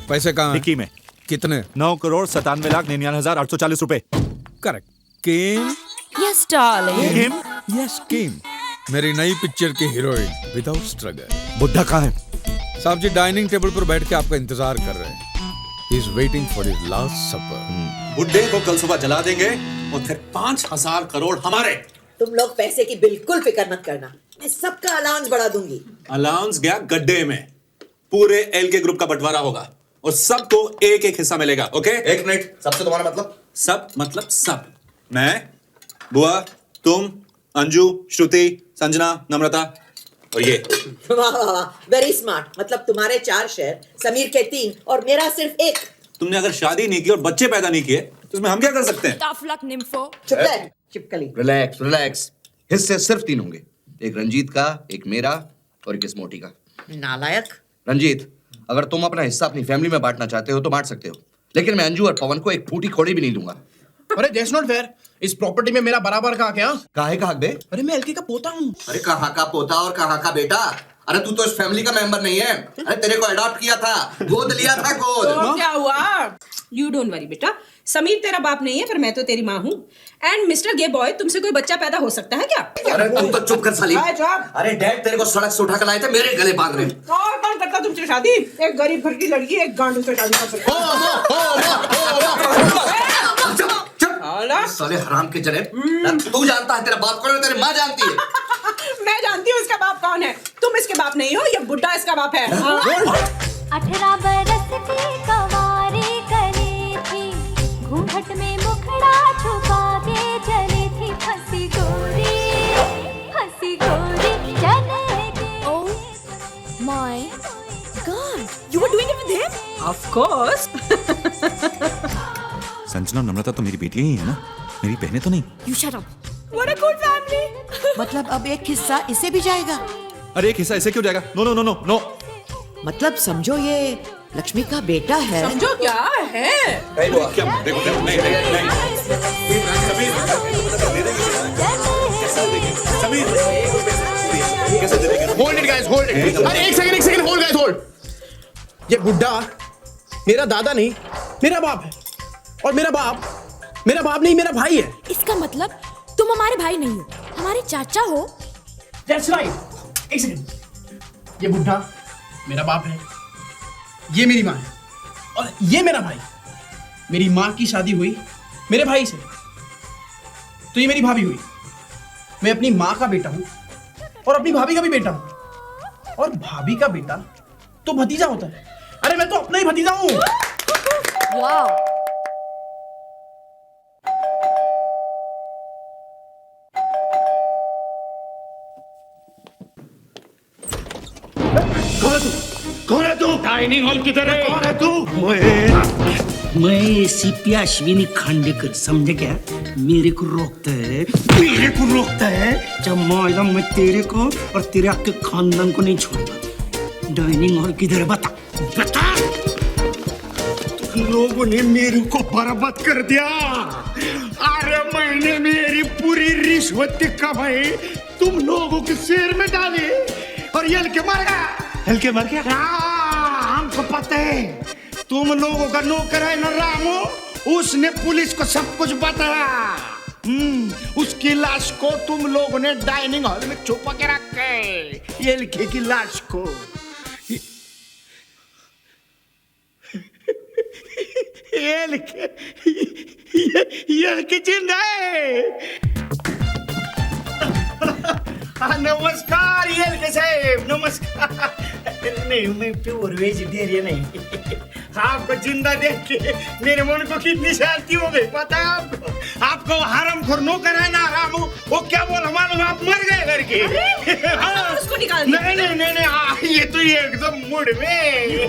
पैसे कहाँ हैं? डिक्की में। कितने? 9,97,98,840 रुपए। Correct. Kim? Yes darling. Yes Kim, मेरी नई पिक्चर की हीरोइन विदाउट स्ट्रगल। बुड्ढा कहाँ है? साहब जी डाइनिंग टेबल पर बैठ के आपका इंतजार कर रहे हैं। He is waiting for his last supper. बुड्ढे को कल सुबह जला देंगे और फिर 5,000 करोड़ हमारे। तुम लोग पैसे की बिल्कुल फिक्र मत करना, मैं सबका अलाउंस बढ़ा दूंगी। अलाउंस गया गड्ढे में। पूरे एलके ग्रुप का बंटवारा होगा और सबको एक एक हिस्सा मिलेगा। ओके? एक मिनट, सबसे तुम्हारा मतलब? सब मतलब सब। मैं, बुआ, तुम, अंजू, श्रुति, संजना, नम्रता और ये। वाह वाह वाह, वेरी स्मार्ट। मतलब तुम्हारे 4 शेयर, समीर के 3 और मेरा सिर्फ 1। तुमने अगर शादी नहीं की और बच्चे पैदा नहीं किए तो उसमें हम क्या कर सकते हैं? Tough luck nympho. चुप रह, चिपकली। Relax relax. हिस्से सिर्फ 3 होंगे, एक रंजीत का, एक मेरा और एक इस मोटी का। नालायक। रंजीत, अगर तुम अपना हिस्सा अपनी फैमिली में बांटना चाहते हो तो बांट सकते हो, लेकिन मैं अंजू और पवन को एक फूटी खोड़ी भी नहीं दूंगा। अरे दैट्स नॉट फेयर। इस प्रॉपर्टी में मेरा बराबर का क्या? काहे का हक बे? अरे मैं एलके का पोता हूँ। अरे कहाँ का पोता और कहाँ का बेटा? अरे तू तो इस फैमिली का मेंबर नहीं है। अरे तेरे को अडॉप्ट किया था, गोद लिया था, गोद। तो क्या हुआ? यू डोंट वरी बेटा, समीर तेरा बाप नहीं है पर मैं तो तेरी माँ हूँ। एंड मिस्टर गे बॉय, तुमसे कोई बच्चा पैदा हो सकता है क्या? अरे तू तो चुप कर साली। चुप। अरे डैड तेरे को सड़क से उठा कर लाए थे, मेरे गले बांध रहे। और कौन करता तुमसे शादी? एक गरीब घर की लड़की एक गांडू से शादी कर सकती है। साले हराम के जने। तू जानता है तेरा बाप कौन है, तेरी माँ जानती है। मैं जानती हूँ इसका बाप कौन है। तुम इसके बाप नहीं हो, ये बुड्ढा इसका बाप है। 18 बरस की कवारी करी थी, घूंघट में मुखड़ा छुपा के चली थी, हंसी गोरी चले के। Oh my God, you were doing it with him? Of course. Sanjana और नम्रता तो मेरी बेटियां ही है ना, मेरी बहनें तो नहीं। You shut up. What a good family. मतलब अब एक हिस्सा इसे भी जाएगा? अरे एक हिस्सा ऐसे क्यों जाएगा? No no no no no. मतलब समझो ये लक्ष्मी का बेटा है। समझो क्या है? क्या? देखो देखो, नहीं नहीं hold it guys, hold it. अरे एक सेकंड, होल्ड गाइस, होल्ड। ये बुड्ढा मेरा दादा नहीं, मेरा बाप है। और मेरा बाप नहीं, मेरा भाई है। इसका मतलब तुम हमारे भाई नहीं हो, हमारे चाचा हो। That's right. एक सेकंड। ये बुड्ढा मेरा बाप है, ये मेरी माँ है और ये मेरा भाई। मेरी माँ की शादी हुई मेरे भाई से, तो ये मेरी भाभी हुई। मैं अपनी माँ का बेटा हूँ और अपनी भाभी का भी बेटा हूँ, और भाभी का बेटा तो भतीजा होता है। अरे मैं तो अपना ही भतीजा हूँ। वाह। कौन है तू? डाइनिंग हॉल किधर है? कौन है तू? मैं सीपी अश्विनी खांडेकर, समझे क्या? मेरे को रोकता है जब मैं तेरे को और तेरे आपके खानदान को नहीं छोड़ूंगा। डाइनिंग हॉल किधर है? बता। तुम लोगों ने मेरे को बर्बाद कर दिया। अरे मैंने मेरी पूरी रिश्वत कमाई तुम लोगों के शेर में डाली और ये हल्के मर गया। हमको पता है तुम लोगों का नौकर है ना रामू, उसने पुलिस को सब कुछ बताया। उसकी लाश को तुम लोगों ने डाइनिंग हॉल में छुपा के रखा है। ये लिखे की लाश को ये लिखे जिंदा है। नमस्कार ये साहब, नमस्कार। नहीं मैं प्योर वेजिटेरियन नहीं। आपको जिंदा देख के मेरे मन को कितनी शांति हो गई पता है आपको हरामखोर नौकर है ना रामू, वो क्या बोला मालूम? आप मर गए करके। उसको निकाल दे। नहीं ये तो एकदम मूड में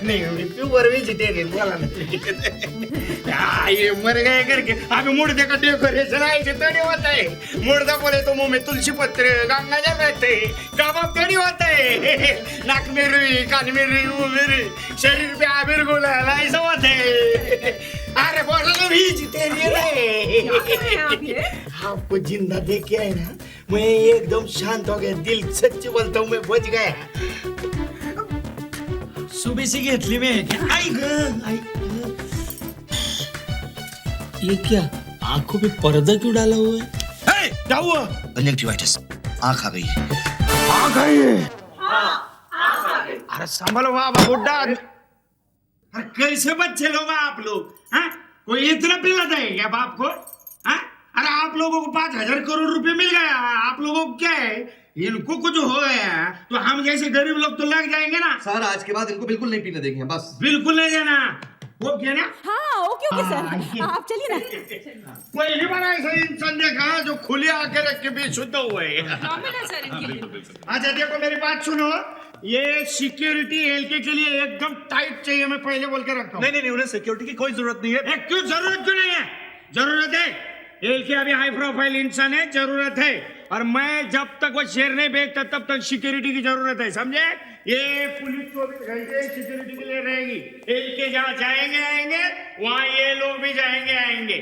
नहीं, प्योर वेजिटेरियन बोला ना। ये मर गए करके अभी मुर्दे का डेकोरेशन ऐसे थोड़ी होता है। मुर्दा बोले तो मुंह में तुलसी पत्र गंगा जल रहते, कबाब थोड़ी होता है। नाक में रुई, कान में रुई, मुंह में रुई, शरीर पे आबिर गुलाल ऐसा होता है। अरे बोला ना वेजिटेरियन है। आपको जिंदा देख के है ना मैं एकदम शांत हो गया, दिल सच्ची बोलता हूँ मैं बच गया। सुबीसी घेतली मी आई ग आई ग. ये क्या आंखों पे पर्दा क्यों डाला हुआ है? क्या हुआ? कंजक्टिवाइटिस, आंख आ गई। आ गई। अरे संभलो बाबा बुड्ढा। अरे कैसे बच्चे लोग आप लोग? हाँ? कोई इतना पिलाता है क्या बाप को? हाँ? अरे आप लोगों को 5,000 करोड़ रुपए मिल गया, आप लोगों को क्या है? इनको कुछ हो गया तो हम जैसे गरीब लोग तो लग जाएंगे ना। सर आज के बाद इनको बिल्कुल नहीं पीने देंगे, बस बिल्कुल नहीं देना। वो क्या ना? हाँ ओके ओके सर, आप चलिए ना। पहली बार ऐसा इंसान देखा जो खुले आके रख के भी शुद्ध हुए। अच्छा देखो मेरी बात सुनो, ये सिक्योरिटी एलके के लिए एकदम टाइट चाहिए, मैं पहले बोल के रखता हूँ। नहीं उन्हें सिक्योरिटी की कोई जरूरत नहीं है। क्यों जरूरत क्यों नहीं है? जरूरत है। एलके अभी हाई प्रोफाइल इंसान है, जरूरत है। और मैं जब तक वो शेयर नहीं बेचता तब तक सिक्योरिटी की जरूरत है, समझे? ये पुलिस 24 घंटे सिक्योरिटी के लिए रहेगी। एलके जहाँ जाएंगे आएंगे वहाँ ये लोग भी जाएंगे आएंगे।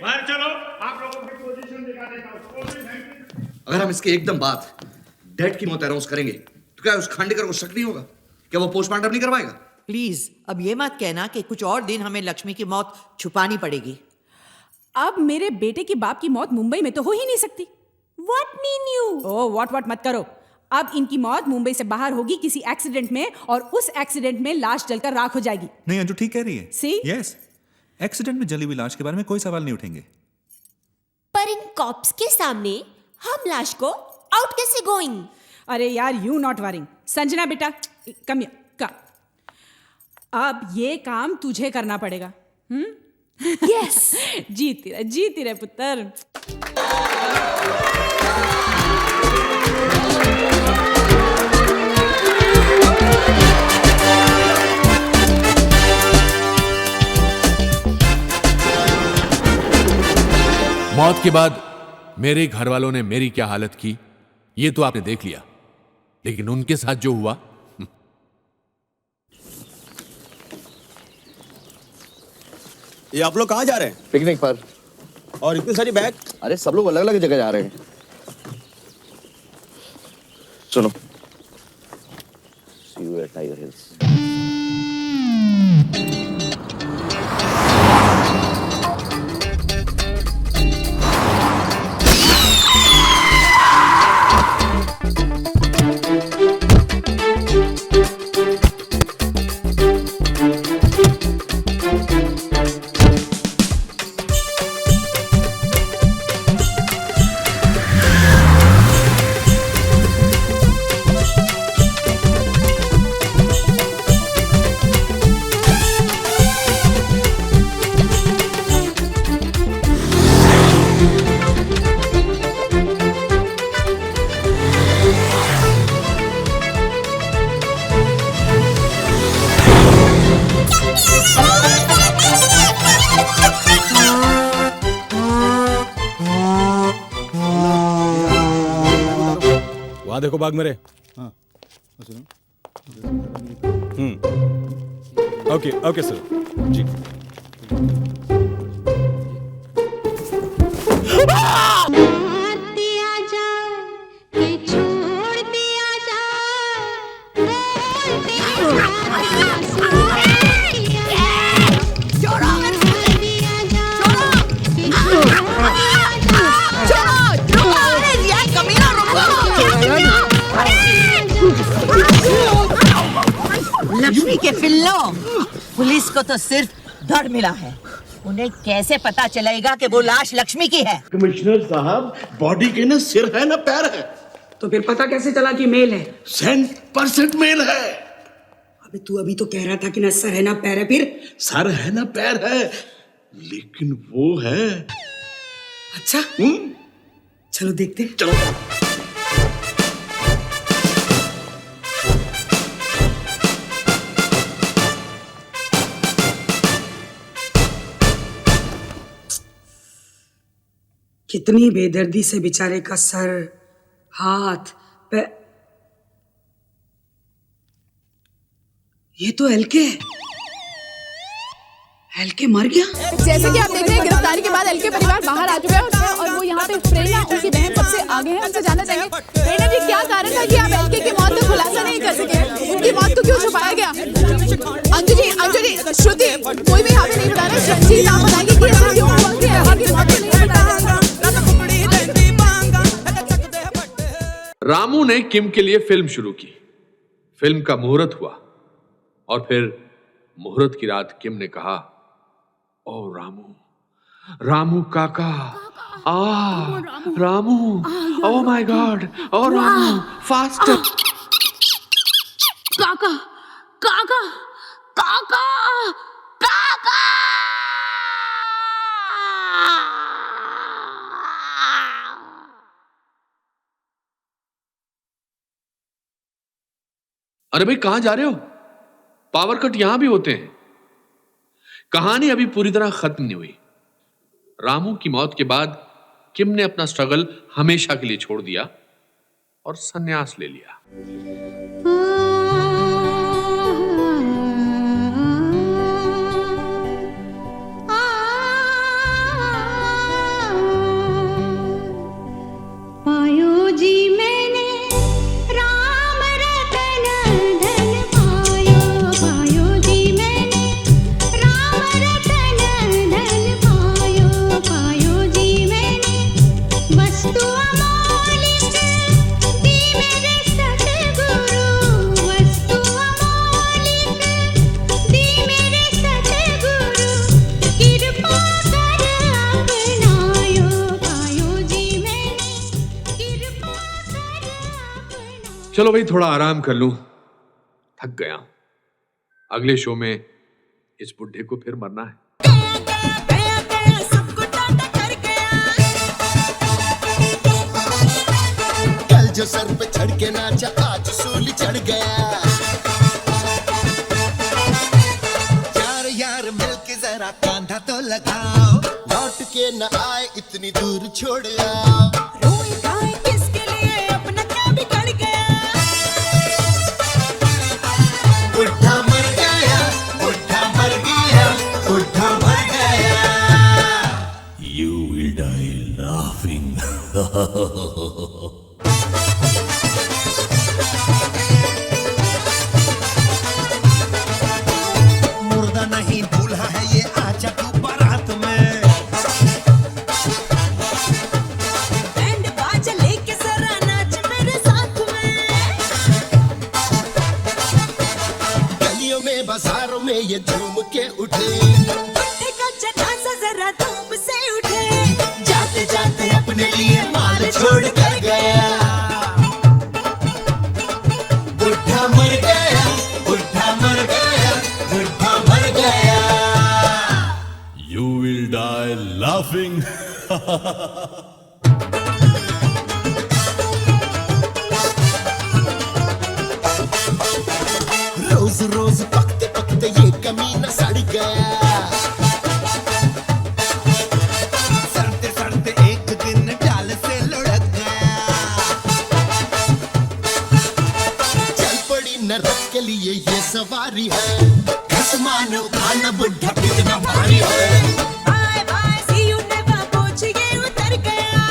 बाहर चलो, आप लोगों की पोजीशन दिखा देता हूँ। अगर हम इसके एकदम बाद डेड की मौत अनाउंस करेंगे तो क्या उस खांडेकर को शक नहीं होगा? क्या वो पोस्टमार्टम नहीं करवाएगा? प्लीज अब ये मत कहना कि कुछ और दिन हमें लक्ष्मी की मौत छुपानी पड़ेगी। अब मेरे बेटे की बाप की मौत मुंबई में तो हो ही नहीं सकती। What mean you? Oh what मत करो। अब इनकी मौत मुंबई से बाहर होगी किसी एक्सीडेंट में, और उस एक्सीडेंट में लाश जलकर राख हो जाएगी। नहीं अंजू ठीक कह रही है। See? यस, एक्सीडेंट में जली हुई लाश के बारे में कोई सवाल नहीं उठेंगे। पर इन कॉप्स के सामने हम लाश को आउट कैसे गोइंग? अरे यार यू नॉट वरिंग। संजना बेटा कम कम, अब ये काम तुझे करना पड़ेगा। यस जीती रहे पुत्र। मौत के बाद मेरे घर वालों ने मेरी क्या हालत की ये तो आपने देख लिया, लेकिन उनके साथ जो हुआ। ये आप लोग कहाँ जा रहे हैं? पिकनिक पर। और इतनी सारी बैग? अरे सब लोग अलग अलग जगह जा रहे हैं। चलो See you at Tiger Hills. वहां देखो बाग मेरे। हाँ ओके सर जी। लक्ष्मी के पिल्लों, पुलिस को तो सिर्फ धड़ मिला है, उन्हें कैसे पता चलेगा कि वो लाश लक्ष्मी की है? कमिश्नर साहब, बॉडी के ना सिर है ना पैर है। तो फिर पता कैसे चला कि मेल है? 100% मेल है। अबे तू अभी तो कह रहा था कि ना सर है ना पैर है, फिर सर है ना पैर है, लेकिन वो है। अच्छा चलो देखते हैं। चलो कितनी बेदर्दी से बेचारे का सर, हाथ, पैर। ये तो एलके एलके मर गया। जैसे कि आप देख रहे हैं गिरफ्तारी के बाद एलके परिवार बाहर आ चुका है और वो यहाँ पे प्रेरणा उनकी बहन सबसे आगे है। उनसे जानना चाहेंगे प्रेरणा जी क्या कारण था कि आप एलके की मौत का खुलासा नहीं कर सके, उनकी मौत को क्यों छुपाया गया? अंजू जी श्रुति कोई भी यहाँ पे नहीं बता रहा, रंजीत आप बताएंगे कि ऐसा क्यों हुआ कि एलके की मौत को नहीं बता रहा? रामू ने किम के लिए फिल्म शुरू की। फिल्म का मुहूर्त हुआ और फिर मुहूर्त की रात किम ने कहा, ओ रामू काका, रामू, ओ माय गॉड, ओ रामू फास्टर। काका काका काका काका। अरे भाई कहां जा रहे हो? पावर कट यहां भी होते हैं। कहानी अभी पूरी तरह खत्म नहीं हुई। रामू की मौत के बाद किम ने अपना स्ट्रगल हमेशा के लिए छोड़ दिया और संन्यास ले लिया। पायो जी मैंने राम रतन धन पायो, पायो जी मैंने राम रतन धन पायो, पायो जी मैंने वस्तु अमोलिक दी मेरे सतगुरु, वस्तु अमोलिक दी मेरे सतगुरु, कृपा कर अपनायो, पायो जी मैंने कृपा कर। चलो भाई थोड़ा आराम कर लूं, थक गया। अगले शो में इस बुढ़े को फिर मरना है। कल जो सर पे चढ़ के नाचा आज सूली चढ़ गया। यार मिलके जरा कांधा तो लगाओ, लौट के न आए इतनी दूर छोड़ आओ। रोई गाय किसके लिए अपना क्या बिगड़ गया। बुढ़ा मर गया, बुढ़ा मर गया, बुढ़ा मर गया। You will die laughing. मुर्दा नहीं दूल्हा है ये, आजा तू बारात में। बैंड बाजा लेके जरा नाच मेरे साथ में। गलियों में बाजारों में ये झूम के उठे, बुढ़े का जनाजा जरा धूम से उठे। जाते जाते अपने लिए माल छोड़ कर गया। बुढ़ा मर गया, बुढ़ा मर गया, बुढ़ा मर गया। You will die laughing. रोज रोज पकते पकते ये कमीना सड़ गया। सड़ते सड़ते एक दिन डाल से लुढ़क गया। चल पड़ी नरक के लिए ये सवारी है, घस मानो खाना बुढ़ा कितना भारी है। Bye bye see you never पहुंच ये उतर गया।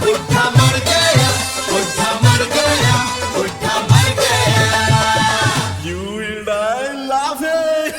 बुढ़ा मर गया, बुढ़ा मर गया, बुढ़ा मर गया। You will die laughing.